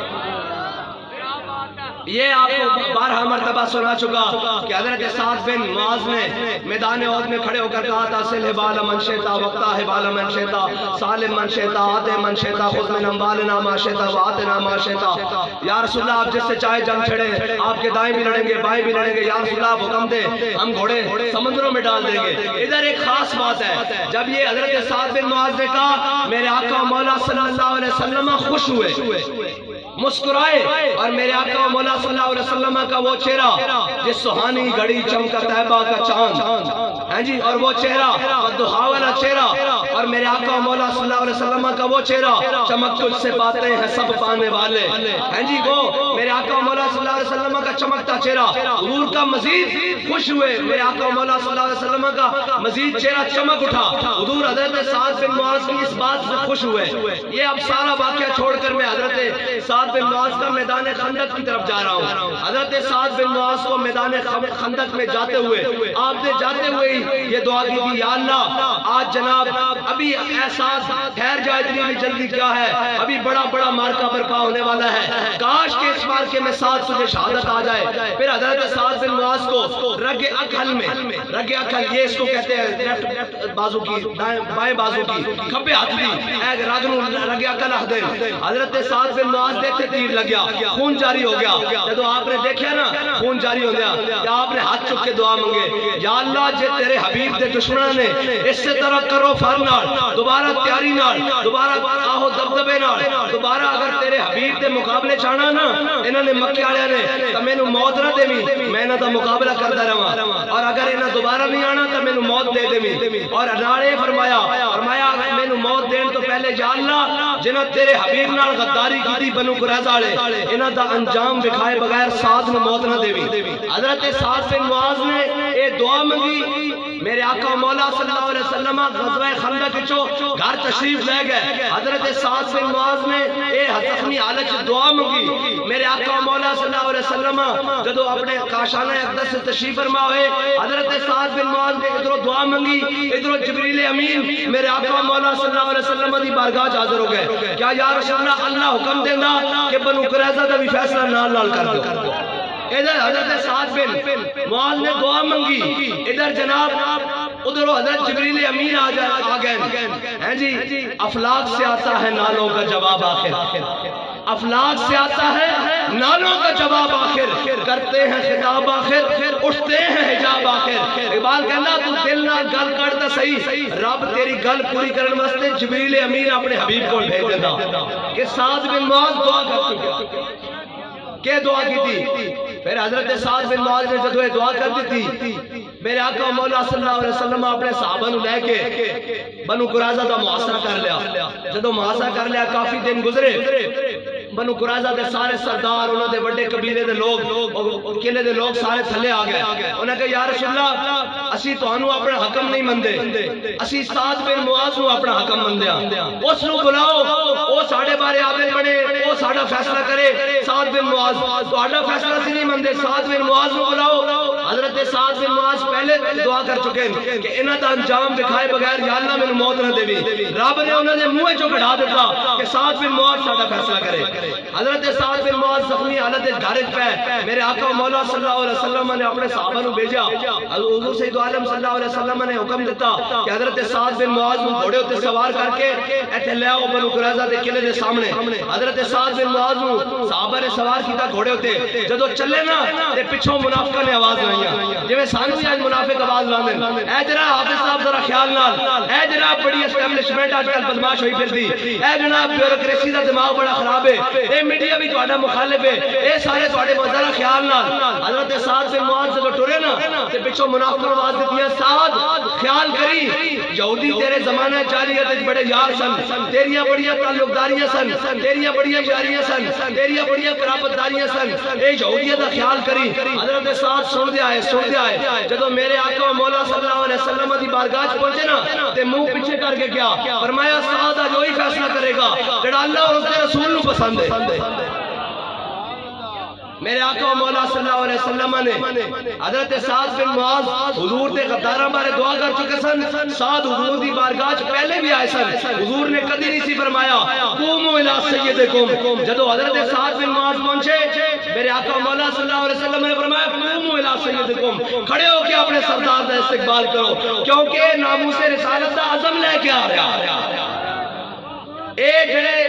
یہ آپ کو بارہا مرتبہ سنا چکا کہ حضرت سعد بن معاذ نے میدان احد میں کھڑے ہو کر کہا تھا سل حبال من شئتا وقتا حبال من شئتا سالم من شئتا آتے من شئتا خود من اموالنا ما شئتا وآتنا ما شئتا۔ یا رسول اللہ آپ جس سے چاہے جنگ چھڑے، آپ کے دائیں بھی لڑیں گے بائیں بھی لڑیں گے، یا رسول اللہ حکم دے ہم گھوڑے سمندروں میں ڈال دیں گے۔ ادھر ایک خاص بات ہے، جب یہ حضرت سعد بن معاذ نے کہا میرے آقا مولا صلی اللہ علیہ وسلم خوش ہوئے، مسکرائے اور میرے آقا و مولا صلی اللہ علیہ وسلم کا وہ چہرہ جس سہانی گھڑی چمکا طیبہ کا چاند، ہاں جی، اور وہ چہرہ دہا والا چہرہ، اور میرے آقا و مولا صلی اللہ علیہ وسلم کا وہ چہرہ چمک تجھ سے باتیں ہیں سب پانے والے، ہاں جی، وہ میرے آقا و مولا صلی اللہ علیہ وسلم کا چمکتا چہرہ، حضور کا مزید خوش ہوئے، میرے آقا و مولا صلی اللہ علیہ وسلم کا مزید چہرہ چمک اٹھا، حضور حضرت سعد بن معاذ کی اس بات سے خوش ہوئے۔ یہ اب سارا واقعہ چھوڑ کر میں حضرت سعد بن معاذ کا میدان خندق کی طرف جا رہا ہوں۔ حضرت سعد بن معاذ کو میدان خندق میں جاتے ہوئے آپ نے جاتے ہوئے یہ دعا کی تھی، یا اللہ آج جناب ابھی احساس ٹھہر جائے، اتنی بھی جلدی کیا ہے، ابھی بڑا بڑا مارکا برپا ہونے والا ہے، کاش کہ اس مارکے میں ساتھ تجھے شہادت آ جائے۔ پھر حضرت سعد بن معاذ کو رگ اکھل میں، رگ اکھل یہ اس کو کہتے ہیں لیفٹ بازو کی، بائیں بازو کی کھبے ہاتھ دی رگ اکھل ہاتھ دے، حضرت سعد بن معاذ دیکھتے تیر لگ گیا، خون جاری ہو گیا۔ جب آپ نے دیکھا نا خون جاری ہو گیا، یا آپ نے ہاتھ چک کے دعا مانگے، یا اللہ جے تیرے حبیب دے دشمنوں نے اس سے طرح کرو فر نال، دوبارہ تیاری نال، دوبارہ آہو دبدبے نال، دوبارہ اگر تیرے حبیب دے مقابلے چاہنا نا انہوں نے مکے والے نے تو مینوں موت نہ دیویں، میں انہاں دا مقابلہ کرتا رہاں، اور اگر انہاں دوبارہ نہیں آنا تو مینوں موت دے دیویں۔ اور نالے فرمایا مینوں موت دین تو پہلے یا اللہ جنہاں تیرے حبیب نال غداری کی بنو قریظہ والے انہاں دا انجام دکھائے بغیر سعد نوں موت نہ دیویں۔ حضرت سعد بن معاذ نے اے دعا منگی، میرے آقا مولا صلی اللہ علیہ وسلم غزوہ خندق چو گھر تشریف لے گئے، حضرت سعد بن معاذ نے اے زخمی حالت چ دعا منگی، میرے آقا مولا صلی اللہ علیہ وسلم جدو اپنے کاشانہ اقدس سے تشریف فرما ہوئے، حضرت سعد بن معاذ نے ادھروں دعا منگی، ادھروں جبریل امین میرے آقا مولا صلی اللہ علیہ وسلم دی بارگاہ حاضر ہو گئے، کیا یا رسول اللہ اللہ حکم دینا کہ بنو قریظہ دا بھی فیصلہ نال نال کر دو۔ ادھر حضرت سعد بن معاذ نے دعا منگی، ادھر جناب ادھر حضرت جبریل امین آ گئے ہیں جی، افلاک سے آتا ہے نالوں کا جواب آخر، افلاک سے آتا ہے نالوں کا جواب آخر، کرتے ہیں خطاب آخر، اٹھتے ہیں حجاب آخر۔ اقبال کہنا تو دل نہ گل کرتا صحیح، رب تیری گل پوری کرنے واسطے جبریل امین اپنے حبیب کو بھیج دیتا کہ سعد بن معاذ دعا کر چکے، کہ دعا کی تھی۔ پھر حضرت سعد بن معاذ نے جدو دعا کر دی تھی، میرے آقا مولا صلی اللہ علیہ وسلم اپنے صحابہ نو لے کے بنو قریظہ دا محاصرہ کر لیا، جدو محاصرہ کر لیا کافی دن گزرے، بنو قریظہ دے سارے سردار انہوں دے بڑے قبیلے دے لوگ قلعے دے لوگ سارے تھلے آ گئے، انہوں نے کہا یا رسول اللہ اسی تانوں اپنا حکم نہیں مندے، اسی سعد بن معاذ نو اپنا حکم مندیاں، اس نو بلاؤ، او ساڈے بارے عادل بنے، او ساڈا فیصلہ کرے۔ سعد بن معاذ تہاڈا فیصلہ سی نہیں مندے، سعد بن معاذ نو بلاؤ۔ حضرت سعد بن معاذ پہلے دعا کر چکے کہ انہاں دا انجام دکھائے بغیر یا اللہ مینوں موت نہ دیویں، رب نے انہاں دے منہ چوں کڈھا دیتا کہ سعد بن معاذ ساڈا فیصلہ کرے۔ حضرت سعد بن معاذ زخمی حالت گھر پہ، میرے آقا مولا صلی اللہ علیہ وسلم نے اپنے صحابہ نو بھیجا، حضور سید عالم صلی اللہ علیہ وسلم نے حکم دیتا کہ حضرت سعد بن معاذ نو گھوڑے تے سوار کر کے ایتھے لے آؤ بنو قریظہ دے قلعے دے سامنے۔ حضرت سعد بن معاذ نو صحابہ نے سوار کیتا گھوڑے تے، جدو چلے نا تے پیچھوں منافقاں نے آواز لائیاں، جویں سانو بھی اج منافق آواز لاندے، اے جناب حافظ صاحب ذرا خیال نال، اے جناب بڑی اسٹیبلشمنٹ اج کل بدماش ہوئی پھردی، اے جناب بیوروکریسی دا دماغ بڑا خراب ہے، اے میڈیا بھی تہاڈا مخالف ہے، اے سارے تہاڈے ذرا خیال نال۔ حضرت سعد بن معاذ جدو ٹرے نا تے پیچھوں منافق آواز دتیاں، سعد خیال کری یہودی تیرے زمانے جاہلیت وچ بڑے یار سن، تیریاں بڑیاں تعلقداریاں سن، تیریاں بڑیاں یاریاں سن، تیریاں بڑیاں قرابتداریاں سن، اے یہودیت دا خیال کری۔ حضرت سعد سن دے آئے، جدو میرے آقا مولا صلی اللہ علیہ وسلم دی بارگاہ وچ پہنچے نا تے منہ پیچھے کر کے کیا فرمایا، سعد اج وہی فیصلہ کرے گا جڑا اللہ اور اس کے رسول نو پسند ہے۔ میرے آقا مولا صلی اللہ علیہ وسلم نے حضرت سعد بن معاذ حضور دے غداراں بارے دعا کر چکے سن، سعد حضور دی بارگاہ وچ پہلے بھی آئے سن، حضور نے کدی نہیں سی فرمایا قوموا الی سیدکم۔ جدو حضرت سعد بن معاذ پہنچے میرے آقا مولا صلی اللہ علیہ وسلم نے فرمایا قوموا الی سیدکم، کھڑے ہو کے اپنے سردار کا استقبال کرو، کیونکہ ناموس رسالت دا عزم لے کے آ رہا، اے جڑے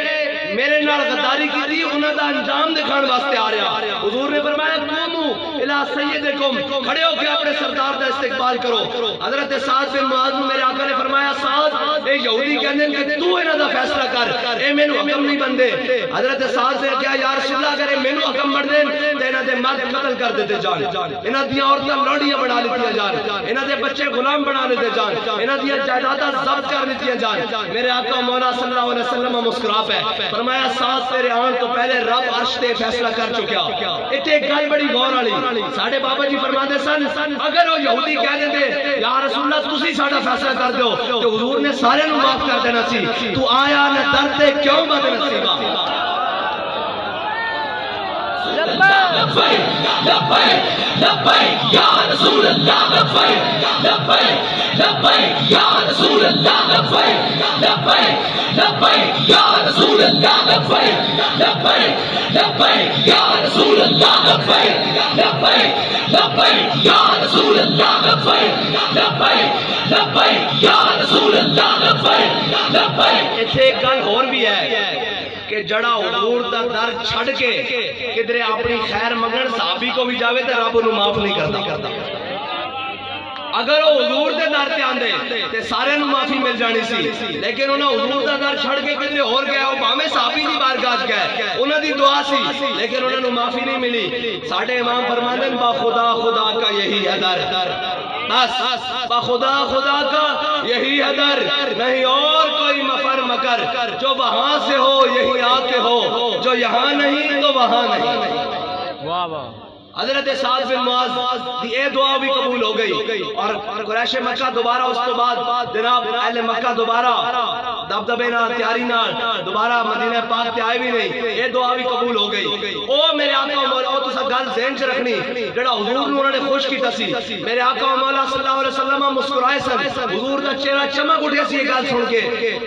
میرے نال غداری کی تھی انہاں دا انجام دکھان واسطے آ رہا۔ حضور نے فرمایا قوموا الی سیدکم، کھڑے ہو کے اپنے سردار کا استقبال کرو۔ حضرت سعد بن معاذ میرے آقا نے فرمایا سعد اے یہودی کہندے کہندے کہ تو انہاں دا فیصلہ کر اے مینوں حکم نہیں بندے حضرت سعد نے کہا یا رسول اللہ اگر مینوں حکم بن دین تے انہاں دے مرد قتل کر دیتے جان انہاں دی عورتاں لوڑیاں بنا لیتی جان انہاں دے بچے غلام بنا لیتے جان انہاں دی جائیداداں ضبط کر لیتی جان میرے آقا مولا صلی اللہ علیہ وسلم مسکرا پے فرمایا سعد تیرے آن تو پہلے رب عرش تے فیصلہ کر چکیا ایتھے ایک گل بڑی غور والی ساڈے بابا جی فرماندے سن اگر وہ یہودی کہہ دیندے یا رسول اللہ تسی ساڈا فیصلہ کر دیو تے حضور نے سارے نوں معاف کر دینا سی تو آیا نہ در تے کیوں بد نصیبا لبیک لبیک لبیک یا رسول اللہ لبیک لبیک لبیک یا رسول اللہ لبیک لبیک لبیک یا رسول اللہ لبیک لبیک لبیک یا رسول اللہ لبیک لبیک لبیک یا رسول اللہ لبیک لبیک لبیک یا رسول اللہ لبیک لبیک ایتھے ایک گل اور بھی ہے کہ جڑا حضور دا در چھڑ کے کدھرے اپنی خیر منگن صحابی کو بھی جاوے تے رب انہوں معاف نہیں کرتا اگر وہ حضور دے در تے آندے تے سارے نوں معافی مل جانی سی لیکن انہاں حضور دا در چھڑ کے کدھرے اور گیا وہ بھاویں صحابی دی بارگاہ گئے انہاں دی دعا سی لیکن انہاں نوں معافی نہیں ملی ساڈے امام فرماندے با خدا خدا کا یہی ہے در بس با خدا خدا کا یہی ہے در نہیں اور کوئی مفر مکر جو وہاں سے ہو یہی آتے ہو جو یہاں نہیں تو وہاں نہیں واہ واہ حضرت سعد بن معاذ دی اے دعا بھی قبول ہو گئی اور قریش مکہ دوبارہ اس تو بعد جناب اہل مکہ دوبارہ دبدبے نہ تیاری نہ دوبارہ مدینہ پاک تے آئے بھی نہیں اے دعا بھی قبول ہو گئی او میرے آقا مولا او تسا گل ذہن چ رکھنی جڑا حضور نوں انہوں نے خوش کیتا سی میرے آقا مولا صلی اللہ علیہ وسلم مسکرائے سن حضور دا چہرہ چمک اٹھیا سی یہ گل سن کے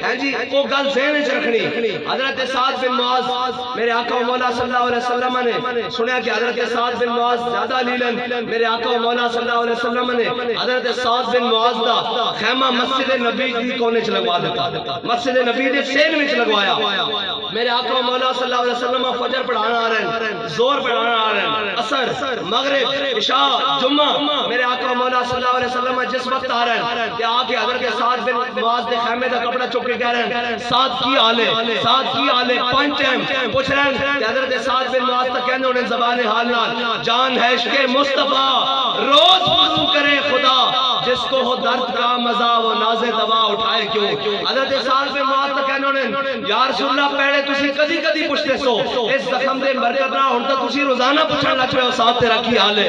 ہیں جی او گل ذہن چ رکھنی حضرت سعد بن معاذ میرے آقا مولا صلی اللہ علیہ وسلم نے سنیا کہ حضرت سعد بن معاذ زیادہ لیلن میرے آقا مولا صلی اللہ علیہ وسلم نے حضرت سعد بن معاذ دا خیمہ مسجد نبی دی کونے چ لگوا دیتا مسجد نبی دے سین وچ لگوایا میرے آقا مولا صلی اللہ علیہ وسلم فجر پڑھانا آ رہے ہیں زور پڑھانا آ رہے ہیں عصر مغرب عشاء جمعہ میرے آقا مولا صلی اللہ علیہ وسلم جس وقت آ رہے ہیں کہ آ کے حضرت سعد بن معاذ دے خیمے دا کپڑا چک کے کہہ رہے ہیں سعد کی حال ہے سعد کی حال ہے پانچ ٹائم پوچھ رہے ہیں کہ حضرت سعد بن معاذ تک کہنے انہیں زبان حال نال جان ہے عشق مصطفیٰ روز وضو کرے خدا جس کو ہو درد کا مزہ وہ ناز دوا اٹھائے کیوں حضرت سعد بن معاذ تک کہنے انہیں یا رسول اللہ پہلے تسی کدی کدی پوچھتے سو اس زخم دے برکت نہ ہن تو تسی روزانہ پوچھن لگ پے ہو سعد تیرا کی حال ہے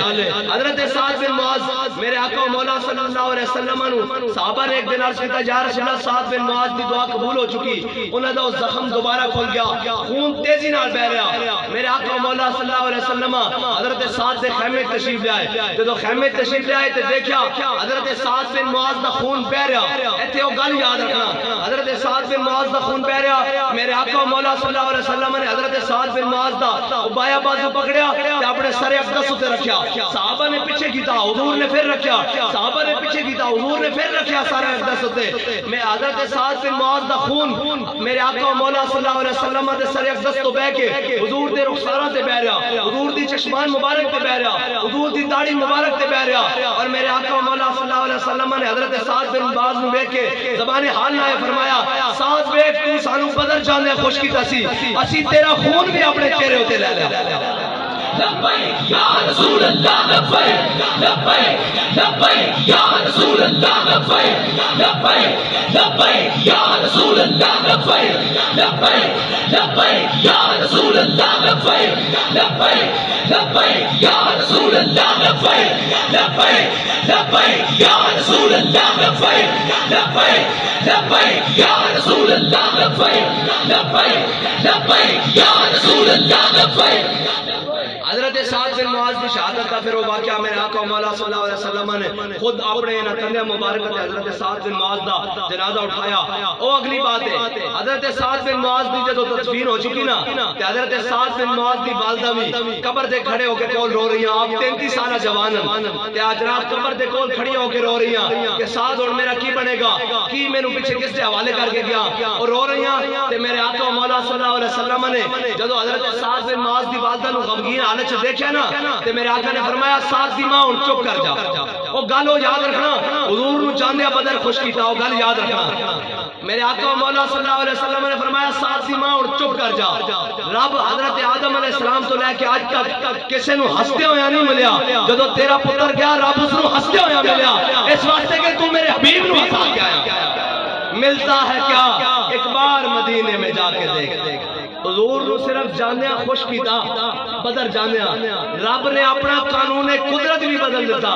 حضرت سعد بن معاذ میرے آقا مولا صلی اللہ علیہ وسلم نو صحابہ نے ایک دن عرض کیتا یا رسول اللہ سعد بن معاذ دی دعا قبول ہو چکی انہاں دا زخم دوبارہ کھل گیا خون تیزی نال بہ رہا میرے آقا مولا صلی اللہ علیہ وسلم حضرت سعد دے خیمے تشریف لے آئے جدوں خیمے تشریف لے آئے تے دیکھا حضرت سعد بن معاذ دا خون بہ رہا ایتھے او گل یاد رکھنا حضرت سعد بن معاذ دا خون بہ رہا میرے آقا مولا صلی اللہ علیہ وسلم نے حضرت سعد بن معاذ دا بایاں بازو پکڑیا تے اپنے سر اقدس تے رکھیا صحابہ نے پیچھے کیتا حضور نے پھر رکھیا صحابہ نے پیچھے کیتا حضور نے پھر رکھیا سر اقدس تے میں حضرت سعد بن معاذ دا خون میرے آقا مولا صلی اللہ علیہ وسلم دے سر اقدس تو بہ کے حضور دے رخساراں تے بہ رہا حضور دی چشمان مبارک تے بہ رہا حضور دی داڑھی مبارک تے بہ رہا اور میرے آقا مولا صلی اللہ علیہ وسلم نے حضرت سعد بن معاذ نو ویکھ کے زبان حال نہ فرمایا سعد ویکھ تو سانو بدر جانے خوش کیتا سی اسی تیرا خون بھی اپنے چہرے تے لے لیا لبیک یا رسول اللہ لبیک لبیک لبیک یا رسول اللہ لبیک لبیک لبیک یا رسول اللہ لبیک لبیک لبیک یا رسول اللہ لبیک لبیک لبیک یا رسول اللہ لبیک لبیک لبیک یا رسول اللہ لبیک لبیک لبیک یا رسول اللہ لبیک لبیک لبیک یا رسول اللہ لبیک حضرت سعد بن معاذ کی شہادت کا پھر وہ واقعہ میرے آقا مولا صلی اللہ علیہ وسلم نے خود اپنے تندے مبارک تے حضرت سعد بن معاذ دا جنازہ اٹھایا او اگلی بات ہے حضرت سعد بن معاذ دی جدوں تدفین ہو چکی نا تے حضرت سعد بن معاذ دی والدہ بھی قبر دے کھڑے ہو کے کول رو رہی ہیں آپ 33 سالہ جوان ہیں تے اج رات قبر دے کول کھڑی ہو کے رو رہی ہیں کہ سعد ہن میرا کی بنے گا کی مینوں پیچھے کس دے حوالے کر کے گیا اور رو رہی ہیں تے میرے آقا مولا صلی اللہ علیہ وسلم نے جدوں حضرت سعد بن معاذ دی والدہ نو غمگین حالت چ دیکھیا نا تے میرے آقا نے فرمایا سعد دی ماں ہن چپ کر جا وہ گل وہ یاد رکھنا حضور نو جاندیا بدر خوش کیتا وہ گل یاد رکھنا میرے آقا مولا صلی اللہ علیہ وسلم نے فرمایا ساتھ ماں اور چپ کر جا رب حضرت آدم علیہ السلام تو لے کے آج تک کسے نو ہستے ہویا نہیں ملیا جدو تیرا پتر گیا رب اس نو ہستے ہویا ملیا اس واسطے کہ تو میرے حبیب نو ہسا کے آیا ملتا ہے کیا ایک بار مدینے میں جا کے دیکھ حضور نو صرف جانیا خوش کیتا بدر جانیا رب نے اپنا قانون قدرت بھی بدل دیتا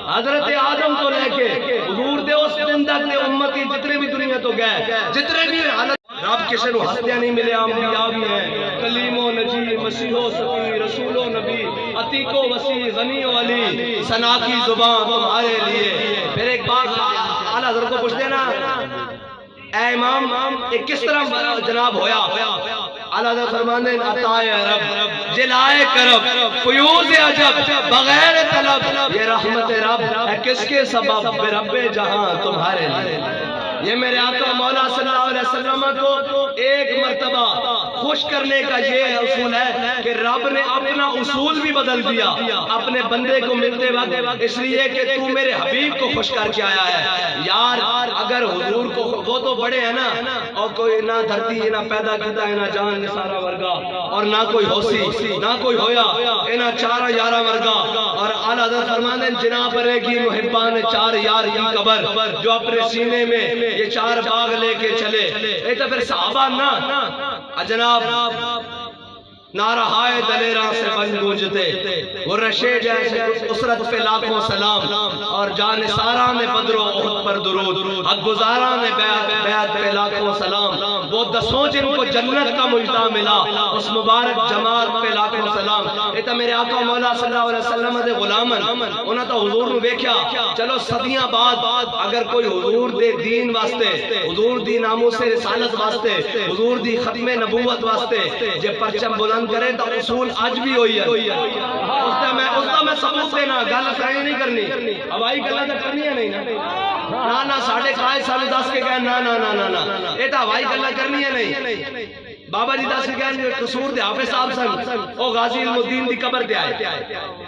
حضرت آدم تو لے کے حضور دے اس دن تک دے امتی جتنے بھی دنیا تو گئے جتنے بھی حالت رب کسی نو ہستیاں نہیں ملے انبیاء بھی ہیں کلیم و نجی مسیح و سفی رسول و نبی عتیق و وسیع غنی و علی ثنا کی زبان تمہارے لیے پھر ایک بات اعلیٰ حضرت کو پوچھتے نا اے امام ایک کس طرح جناب ہویا اعلیٰ حضرت فرمانے عطائے رب جلائے کرب فیوز عجب بغیر طلب یہ رحمت رب ہے کس کے سبب رب جہاں تمہارے لیے یہ میرے آقا مولا صلی اللہ علیہ وسلم کو ایک مرتبہ خوش کرنے کا یہ اصول ہے کہ رب نے اپنا اصول بھی بدل دیا اپنے بندے کو ملتے وقت اس لیے کہ تو میرے حبیب کو خوش کر کے آیا ہے یار اگر حضور کو وہ تو بڑے ہیں نا اور کوئی نہ دھرتی نہ پیدا کیتا ہے نہ جان سارا ورگا اور نہ کوئی ہوسی نہ کوئی ہویا نہ چارہ یارہ ورگا اور اعلیٰ حضرت فرمانے جناب رے کی محبان چار یار کی قبر جو اپنے سینے میں یہ چار باغ لے کے چلے اے تو پھر صحابہ نا جناب نارہائے دلیراں سے بن گونجتے وہ رشے جیسے اسرت پہ لاکھوں سلام اور جان سارا نے بدر و احد پر درود حق گزارا نے بیعت پہ لاکھوں سلام وہ دسوں جن کو جنت کا مجدہ ملا اس مبارک جمال پہ لاکھوں سلام یہ تو میرے آقا مولا صلی اللہ علیہ وسلم دے غلامن انہاں تو حضور نو ویکھیا چلو صدیاں بعد اگر کوئی حضور دے دین واسطے حضور دی ناموس رسالت واسطے حضور دی ختم نبوت واسطے جے پرچم بلند کرے تو اصول آج بھی ہوئی ہے اس دا میں ثبوت دینا گل کہیں نہیں کرنی ہوائی گلہ تو کرنی ہے نہیں نا ساڑھے قائد سال دس کے کہیں نا یہ تو ہوائی گلہ کرنی ہے نہیں بابا جی دس کے کہیں قصور دے حافظ صاحب سن او غازی علم الدین دی قبر دے آئے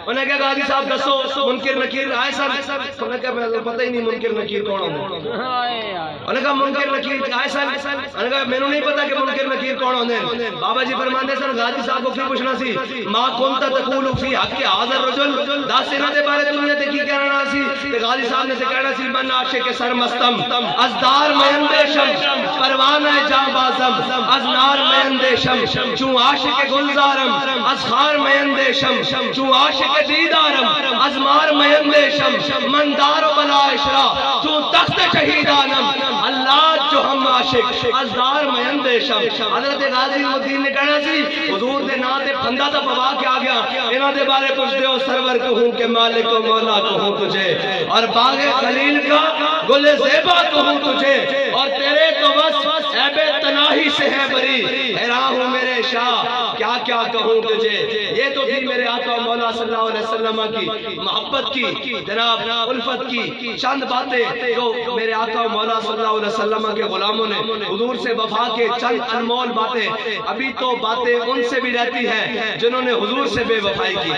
انہیں کہا غازی صاحب دسو منکر نکیر آئے سن انہیں کہا میں پتہ ہی نہیں منکر نکیر کون ہوندے انہیں کہا منکر نکیر آئے سن انہیں کہا میں نے نہیں پتا کہ منکر نکیر کون ہوندے بابا جی فرماندے سن غازی صاحب کو کیوں پوچھنا سی ما کنت تقول فی حق حاضر رجل دس انہاں دے بارے دنیا تے کی کہنا سی تے غازی صاحب نے تے کہنا سی من عاشق سرمستم ازدار میندشم پروانہ جاں بازم از نار میندشم چون عاشق گلزارم از خار میندشم چون عاشق دیدارم از مار میندشم من دار و بلا اشرا چون تخت شہیدانم اللہ جو ہم عاشق از دار میندشم حضرت غازی الدین نے کہنا سی حضور دے نا تے پھندا تا پوا کے آ گیا انہاں دے بارے پوچھ دیو سرور کہوں کہ مالک و مولا کہوں تجھے اور باغ خلیل کا گل زیبا کہوں تجھے اور تیرے تو بس عیب تناہی سے ہے بری حیران ہوں میرے شاہ کیا کیا کہوں تجھے یہ تو بھی میرے آقا مولا صلی اللہ علیہ وسلم کی محبت کی جناب الفت کی چند باتیں جو میرے آقا مولا صلی اللہ علیہ وسلم کے غلاموں نے حضور سے وفا کے چند انمول باتیں ابھی تو باتیں ان سے بھی رہتی ہیں جنہوں نے حضور سے بے وفائی کی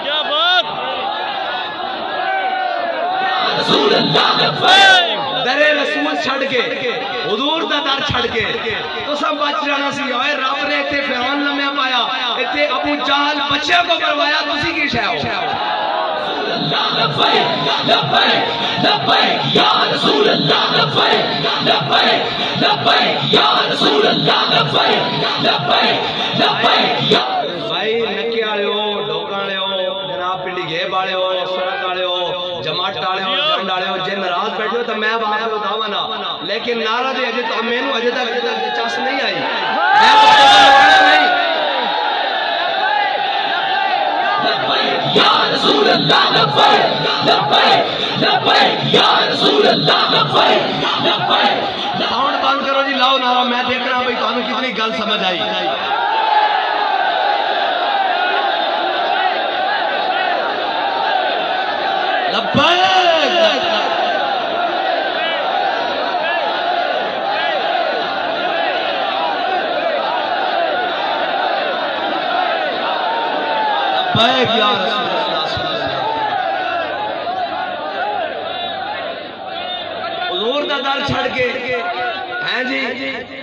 کیا بات رسول اللہ در رسول چھڑ کے حضور دا در چھڑ کے تو سب بچ جانا سی ہوئے رب نے اتنے فرعون لمحہ پایا اتنے ابو جہل بچے کو کروایا تسی کی شے ہو لبیک لبیک لبیک یا رسول اللہ لبیک لبیک لبیک یا رسول اللہ لبیک لبیک لبیک یا بھائی نکے والے ہو ڈوکاں والے ہو جناب پنڈی گھیب والے ہو سڑک والے ہو جماعت والے ہو جنڈ والے ہو جے ناراض بیٹھے ہو تو میں وہاں پہ بتاواں نا لیکن نعرہ دے اجے تو مینوں اجے تک چس نہیں آئی میں نہیں یا رسول اللہ لبیک لبیک لبیک یا رسول اللہ لبیک لبیک ساؤنڈ بند کرو جی لاؤ نعرہ میں دیکھ رہا ہوں بھائی تانوں کتنی گل سمجھ آئی لبیک لبیک یا رسول اللہ حضور دا در چھڑ کے ہیں جی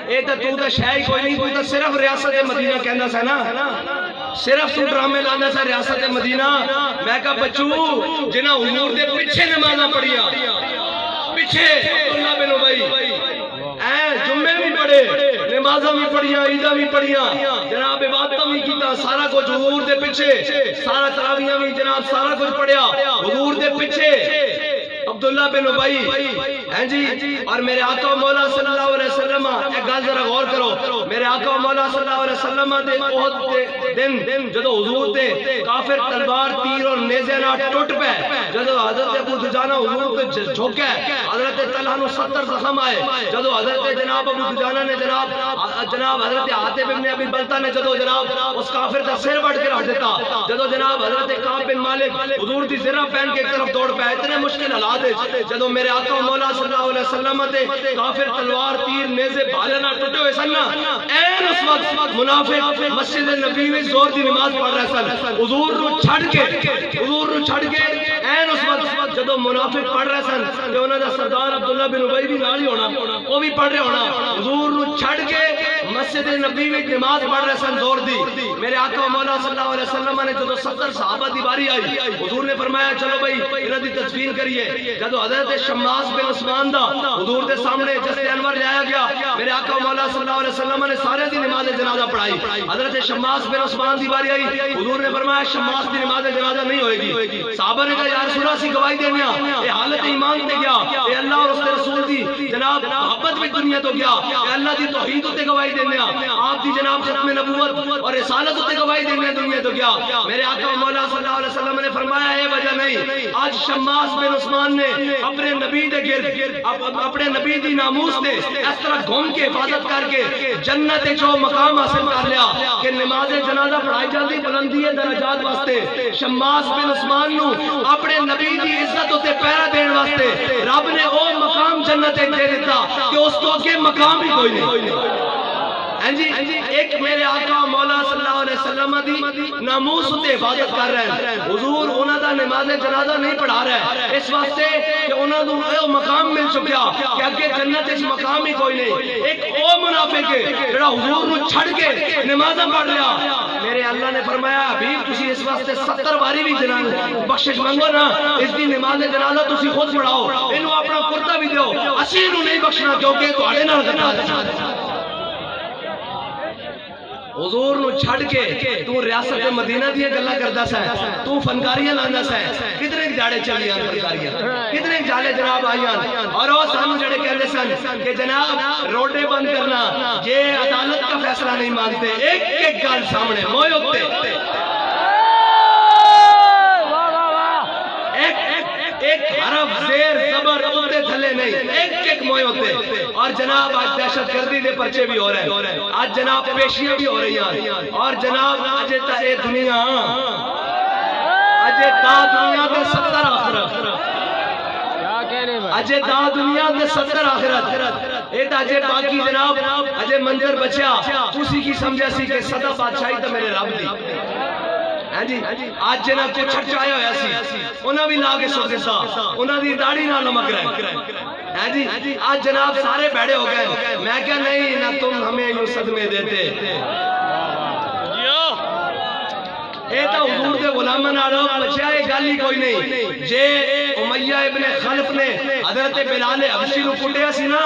اے تو شے کوئی نہیں، تو صرف ریاست مدینہ کہندا سا نا، صرف تو ڈرامے لانا سا ریاست مدینہ۔ میں کہا بچو جنہاں حضور دے پیچھے نمازاں پڑھیا، پیچھے عبداللہ بن ابی جمعے بھی پڑھے، نمازاں بھی پڑھیا، عیداں بھی پڑھیا، جناب عبادتاں بھی کیتا، سارا کچھ حضور دے پیچھے، سارا تراویحاں بھی جناب سارا کچھ پڑھیا حضور دے پیچھے عبداللہ بن ابی ہیں جی۔ اور میرے آقا و مولا صلی اللہ علیہ وسلم، ایک گل ذرا غور کرو، میرے آقا و مولا صلی اللہ علیہ وسلم دے احد دے دن جدو حضور دے کافر تلوار تیر اور نیزے نال ٹوٹ پے، جدو حضرت ابو دجانہ حضور تے جھوکے، حضرت طلحہ نو 70 زخم آئے، جدو حضرت جناب ابو دجانہ نے جناب حضرت حاتب ابن ابی بلتہ نے جدو جناب اس کافر دا سر وڈ کے رکھ دیتا، جدو جناب حضرت کعب بن مالک حضور دی زرہ پہن کے ایک طرف دوڑ پے، اتنے مشکل حالات جدو میرے آقا و مولا صلی اللہ علیہ وسلم دے کافر تلوار تیر نیزے بھالے نہ ٹوٹے ہوئے سن، این اس وقت منافق مسجد نبی میں زور دی نماز پڑھ رہے سن، حضور نو چھڑ کے این اس وقت جدو منافق پڑھ رہے سن کہ انہاں دا سردار عبداللہ بن ابی بھی نال ہی ہونا، وہ بھی پڑھ رہے ہونا، حضور نو چھڑ کے مسجد نبی میں نماز پڑھ رہے سن زور دی۔ میرے آقا و مولا صلی اللہ علیہ وسلم نے جدو 70 صحابہ دی باری آئی، حضور نے فرمایا چلو بھائی انہاں دی تدفین کریے۔ جدو حضرت شماس بن عثمان دا حضور دے سامنے جسد انور لایا گیا، میرے آقا و مولا صلی اللہ علیہ وسلم نے سارے دی نماز جنازہ پڑھائی۔ حضرت شماس بن عثمان دی باری آئی، حضور نے فرمایا شماس دی نماز جنازہ نہیں ہوئے گی۔ صحابہ نے کہا یا رسول اللہ سی گواہی دینا، اے حالت ایمان تے گیا، اے اللہ اور اس کے رسول دی جناب محبت بھی دنیا تو گیا، اے اللہ دی توحید تے گواہی دینا، آپ دی جناب ختم نبوت اور رسالت تے گواہی دینا دنیا تو گیا۔ میرے آقا و مولا صلی اللہ علیہ وسلم نے فرمایا اے وجہ نہیں، آج شماس بن عثمان نے اپنے نبی دے گرد اپنے نبی دی ناموس تے اس طرح گھوم کے حفاظت کر کے جنت جو مقام حاصل کر لیا کہ نماز جنازہ پڑھائی جاتی بلندی درجات واسطے۔ شماس بن عثمان نو اپنے نبی دی عزت تے پہرا دین واسطے رب نے او مقام جنت دے دیتا کہ اس تو کے مقام ہی کوئی نہیں۔ جی ایک میرے آقا مولا صلی اللہ علیہ وسلم دی ناموس تے حفاظت کر رہے ہیں، حضور انہاں دا نماز جنازہ نہیں پڑھا رہے ہیں اس واسطے کہ انہاں نوں او مقام مل چکیا کہ اگے جنت وچ مقام ہی کوئی نہیں۔ ایک او منافق ہے جڑا حضور نوں چھڑ کے نمازاں پڑھ لیا، میرے اللہ نے فرمایا حبیب تسی اس واسطے 70 باری بھی جنازہ بخشش مانگو نا، اس دی نماز جنازہ تسی خود پڑھاؤ، اینو اپنا کرتا بھی دیو، اسی نوں نہیں بخشنا کیونکہ تواڈے نال غلط۔ حضور نو چھڑ کے تو ریاست مدینہ دیا گلا کردا سا، تو فنکاریاں لاندا سا، کتنے جاڑے چلیاں فنکاریاں، کتنے جالے جناب آئیاں، اور وہ سانو جڑے کہندے سن کہ جناب روڈے بند کرنا یہ عدالت کا فیصلہ نہیں مانتے، ایک ایک گل سامنے موئے ہوتے، ایک حرف زیر زبر اتے تھلے نہیں، ایک ایک موئے ہوتے۔ اور جناب آج دہشت گردی دے پرچے بھی ہو رہے ہیں، آج جناب پیشیاں بھی ہو رہی ہیں، اور جناب آج اے دنیا اجے دا دنیا دے 70 آخرت، اجے دا دنیا دے 70 آخرت، اے تا اجے باقی جناب اجے منظر بچیا، تسی کی سمجھا سی کہ سدا بادشاہی تا میرے رب دی جی۔ آج جنہ کو چھڑچایا ہویا سی انہاں بھی لا کے سو دیتا، انہاں دی داڑھی نہ لمک رہے جی۔ آج جناب سارے بیڑے ہو گئے، میں کہا نہیں نہ تم ہمیں یوں صدمے دیتے، اے تا حضور دے غلامہ نالو بچیا، یہ گل ہی کوئی نہیں۔ جے امیہ ابن خلف نے حضرت بلال حبشی نو کٹیا سی نا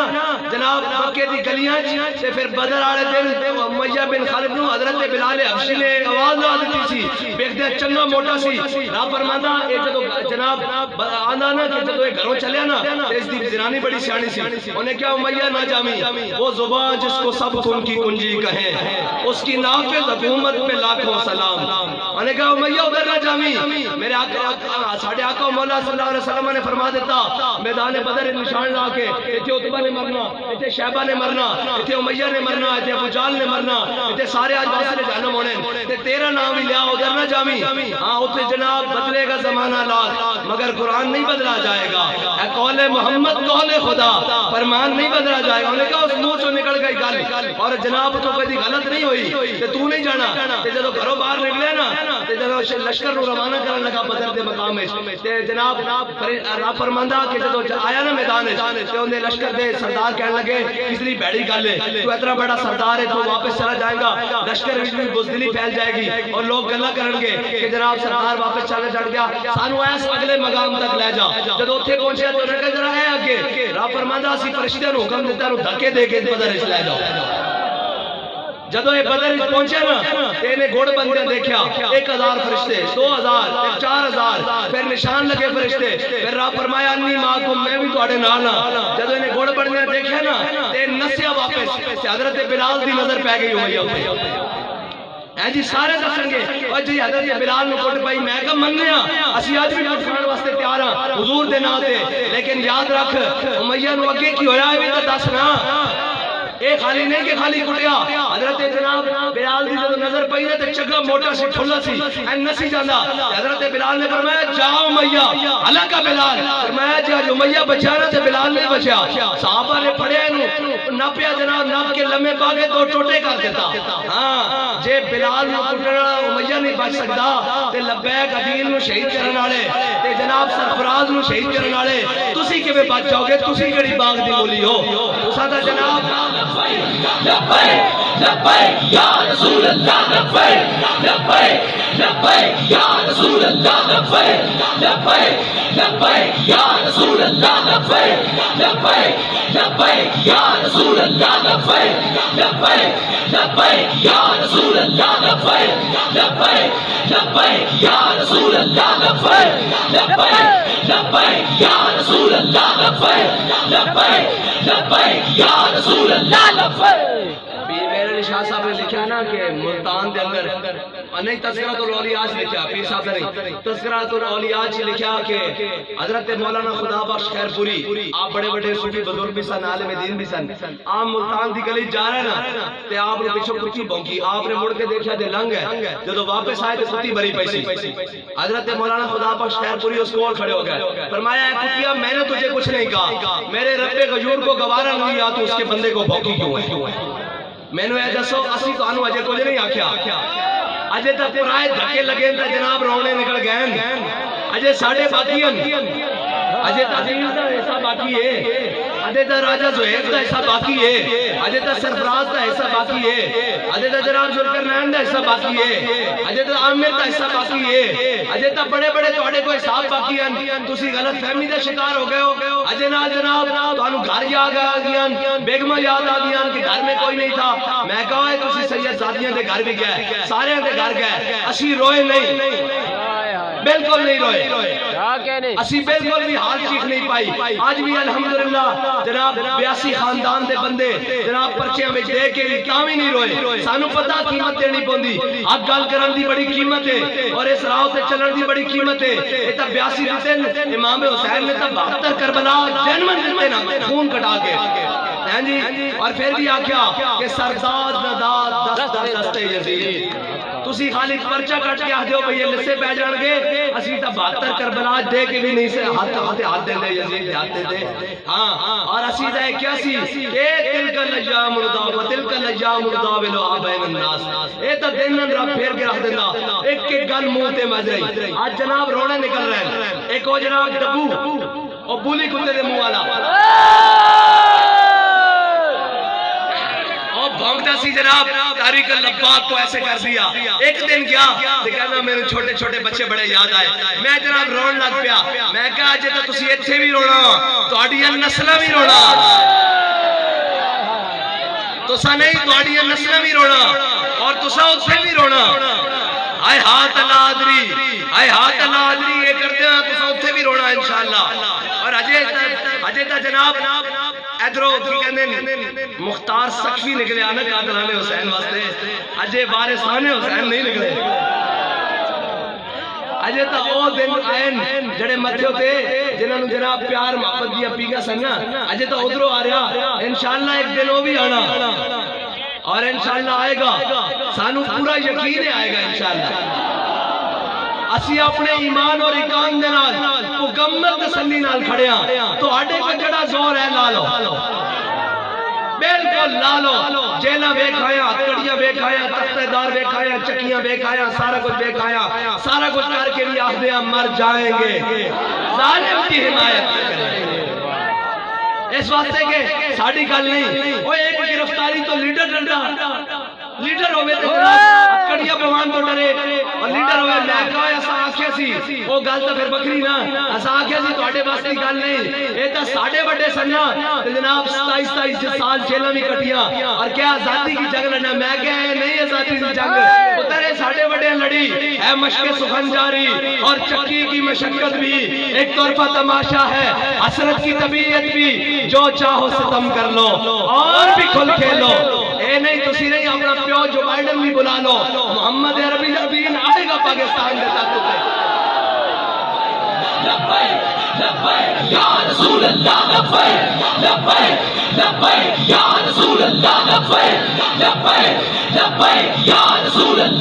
جناب مکے دی گلیاں تے پھر بدر والے دن امیہ بن خلف نو حضرت بلال حبشی نے آواز لا دتی سی، ویکھدے چنگا موٹا سی، رب فرماندا اے جدو جناب آندا نا کہ جدو اے گھروں چلیا نا اس دی زنانی بڑی سیانی سی، انہیں کہا امیہ نہ جامی، وہ زبان جس کو سب کن کی کنجی کہیں اس کی نافذ حکومت پہ لاکھوں سلام۔ انہیں کہا امیہ ادھر نہ جامی، میرے آقا ساڑھے آقا مولا صلی اللہ علیہ وسلم نے فرما دیتا میدان بدر نشان لا کے ایتھے عتبہ نے مرنا، ایتھے شیبہ نے مرنا، ایتھے امیہ نے مرنا، ایتھے ابو جہل نے مرنا، ایتھے سارے آج واسطے جہنم ہونے، تے تیرا نام بھی لیا ادھر نہ جامی۔ ہاں اتنے جناب بدلے گا زمانہ لاکھ مگر قرآن نہیں بدلا جائے گا، اے قول محمد قول خدا، فرمان نہیں بدلا جائے گا۔ انہوں نے کہا اس منہ چوں نکل گئی گل، اور جناب تو کبھی غلط نہیں ہوئی تے تو نہیں جانا، تے جدو گھروں باہر نکلے نا تے جدو لشکر نو روانہ کرن لگا بدر دے مقام وچ تے جناب رب فرماندا کہ جدو آیا نا میدان تے انہیں لشکر دے سردار کہنے لگے کتنی بیڑی گل ہے تو اتنا بڑا سردار ہے تو واپس چلا جائے گا لشکر میں بزدلی پھیل جائے گی اور لوگ گلا کرن گے کہ جناب سردار واپس چلے چڑھ گیا سانو ایس اگلے مقام تک لے جا جب اتنے پہنچے تو انہیں کہا ذرا ہے آگے رب فرماندا اسی فرشتے نو حکم دیتا نو دھکے دے کے بدر اس لے جاؤ جدو یہ بدر پہنچے نا تینے گھوڑ بندے دیکھا 1000 فرشتے 2000 4000 پھر نشان لگے فرشتے پھر رب فرمایا انی معکم میں بھی تواڈے نال ہاں جدو انہیں گھوڑ بندے دیکھا نا تے نسیا واپس حضرت بلال دی نظر پہ گئی ہوئی ہوئی ہے جی سارے دسن گے اور جی حضرت بلال نو کٹ پائی میں کہا مننے ہاں اسی آج بھی کٹ کھان واسطے تیار ہاں حضور دے نام تے لیکن یاد رکھ امیہ نو اگے کی ہویا ہے بھی تو دس نا اے خالی نہیں کہ خالی کٹیا حضرت جناب بلال دی جو نظر پئی نا تے چگا موٹا سی ٹھلا سی این نسی جاندا حضرت بلال نے فرمایا جاؤ امیہ ہلاکا بلال فرمایا جی اج امیہ بچا نا تے بلال نہیں بچا صحابہ نے پڑھیا اینو ناپیا جناب ناپ کے لمے پا کے دو ٹوٹے کر دیتا ہاں جے بلال نو کٹنا امیہ نہیں بچ سکدا تے لبیک عدیل نو شہید کرن والے تے جناب سرفراز نو شہید کرن والے تسی کیویں بچ جاؤ گے تسی کیڑی باغ دی مولی ہو تساں دا جناب لبیک لبیک یا رسول اللہ لبیک لبیک لبیک یا رسول اللہ لبیک لبیک لبیک یا رسول اللہ لبیک لبیک لبیک یا رسول اللہ لبیک لبیک لبیک یا رسول اللہ لبیک لبیک لبیک یا رسول اللہ لبیک لبیک لبیک یا رسول اللہ لبیک لبیک لبیک یا رسول اللہ لبیک پیر میرے علی شاہ صاحب نے لکھا نا کہ ملتان دے اندر نہیں تذکرۃ الاولیاء سے لکھا پیر صاحب نے نہیں تذکرۃ الاولیاء سے لکھا کہ حضرت مولانا خدا بخش خیر پوری آپ بڑے بڑے صوفی بزرگ بھی سن عالم دین بھی سن آپ ملتان دی گلی جا رہے نا تے آپ نے پیچھے کچھ بونکی آپ نے مڑ کے دیکھا تے لنگ ہے جب واپس آئے تے کتی بری پئی سی حضرت مولانا خدا بخش خیر پوری اس کول کھڑے ہو گئے فرمایا اے کتیا میں نے تجھے کچھ نہیں کہا میرے رب غیور کو گوارا نہیں یا تو اس کے بندے کو بھوکی کیوں ہے میں نے اے دسو اسی تانوں اجے کچھ نہیں آکھیا اجے تے پرائے دھکے لگے تے جناب رونے نکل گئے اجے ساڈے باقی ہیں اجے تعظیم دا حصہ باقی ہے اجے تے راجہ زہیب دا حصہ باقی ہے اجے تے سرفراز دا حصہ باقی ہے اجے تے جناب ذوالقرنین دا حصہ باقی ہے اجے تے عامر دا حصہ باقی ہے اجے تے بڑے بڑے تواڈے کوئی حساب باقی ہیں تسی غلط فہمی دا شکار ہو گئے ہو اجے نال جناب تانوں گھر یاد آ گئے بیگماں یاد آ گئیں کہ گھر میں کوئی نہیں تھا میں کہا تسی سید زادیاں دے گھر بھی گئے سارے دے گھر گئے اسی روئے نہیں بالکل نہیں روئے اسی بالکل بھی حال چیخ نہیں پائی آج بھی الحمدللہ جناب 82 خاندان دے بندے جناب پرچیاں میں دے کے بھی کام ہی نہیں روئے سانو پتہ قیمت دینی پوندی حق گل کرن دی بڑی قیمت ہے اور اس راہ تے چلن دی بڑی قیمت ہے اے تا 82 دن امام حسین نے تا 72 کربلا جنمن دتے نا خون کٹا کے ہیں جی اور پھر بھی آکھیا کہ سرداد نداد دست دستے یزید تسی خالی پرچہ کٹ کے آدھے ہو بھئی لسے پہ جان گے اسی تا 72 کربلا دے کے بھی نہیں سے ہاتھ دے دے یزید ہاتھ دے ہاں اور اسی تا کیا سی کہ تلک الایام نداو تلک الایام نداولو بین الناس اے تا دن رب پھیر کے رکھ دینا ایک ایک گل منہ تے مج رہی آج جناب رونے نکل رہے ہیں ایک او جناب ڈبو اور بولی کتے دے منہ والا بھونکتا سی جناب تاریخ اللبات کو ایسے کر دیا ایک دن کیا کہنا میرے چھوٹے چھوٹے بچے بڑے یاد آئے میں جناب رون لگ پیا میں کہا جے تو تسی ایتھے بھی رونا تواڈیاں نسلاں بھی رونا تساں نہیں تواڈیاں نسلاں بھی رونا اور تساں اوتھے بھی رونا آئے ہاتھ اللہ آدری یہ کرتے ہیں تساں اوتھے بھی رونا انشاءاللہ اور اجے تا جناب ادھرو مختار سقفی نکلے آنا قادران حسین واسطے اجے وارثان حسین نہیں نکلے اجے تا او دن آئین جڑے متھے تے جنہاں نو جناب پیار محبت دی اپیگا سننا اجے تا ادھرو آ رہا انشاءاللہ ایک دن وہ بھی آنا اور انشاءاللہ آئے گا سانو پورا یقین آئے گا انشاءاللہ اسی اپنے ایمان اور اقام دے نال مکمل تسلی نال کھڑے ہاں تو ہڈے کو جڑا زور ہے لا لو بالکل لا لو جیلا ویکھایا کڑیاں ویکھایا تختے دار ویکھایا چکیاں ویکھایا سارا کچھ ویکھایا سارا کچھ کر کے بھی آخدے مر جائیں گے ظالم کی حمایت کریں اس واسطے کہ ساڑی گل نہیں وہ ایک گرفتاری تو لیڈر ڈنڈا لیڈر ہوئے تو کڑیا بوان تو ڈرے اور لیڈر ہوئے میں کہا ایسا آنکھیں سی وہ گل تو پھر بکری نا ایسا آنکھیں سی تو آٹے باستی گل نہیں یہ تو ساڑھے بڑے سننا تو جناب 27 سال جیلہ میں کٹیا اور کیا آزادی کی جنگ لڑنا میں کہا ہے نہیں آزادی کی جنگ اترے ساڑھے بڑے لڑی ہے مشق سخن جاری اور چکی کی مشقت بھی ایک طرفہ تماشا ہے حسرت کی طبیعت بھی جو چاہو ستم کر لو اور بھی کھل کھیلو اے نہیں تو سی نہیں اپنا پیو جو بائیڈن بھی بلا لو محمد عربی نبین آئے گا پاکستان دیتا تو پہ لبیک لبیک یا رسول اللہ لبیک لبیک لبیک یا رسول اللہ لبیک لبیک لبیک یا رسول اللہ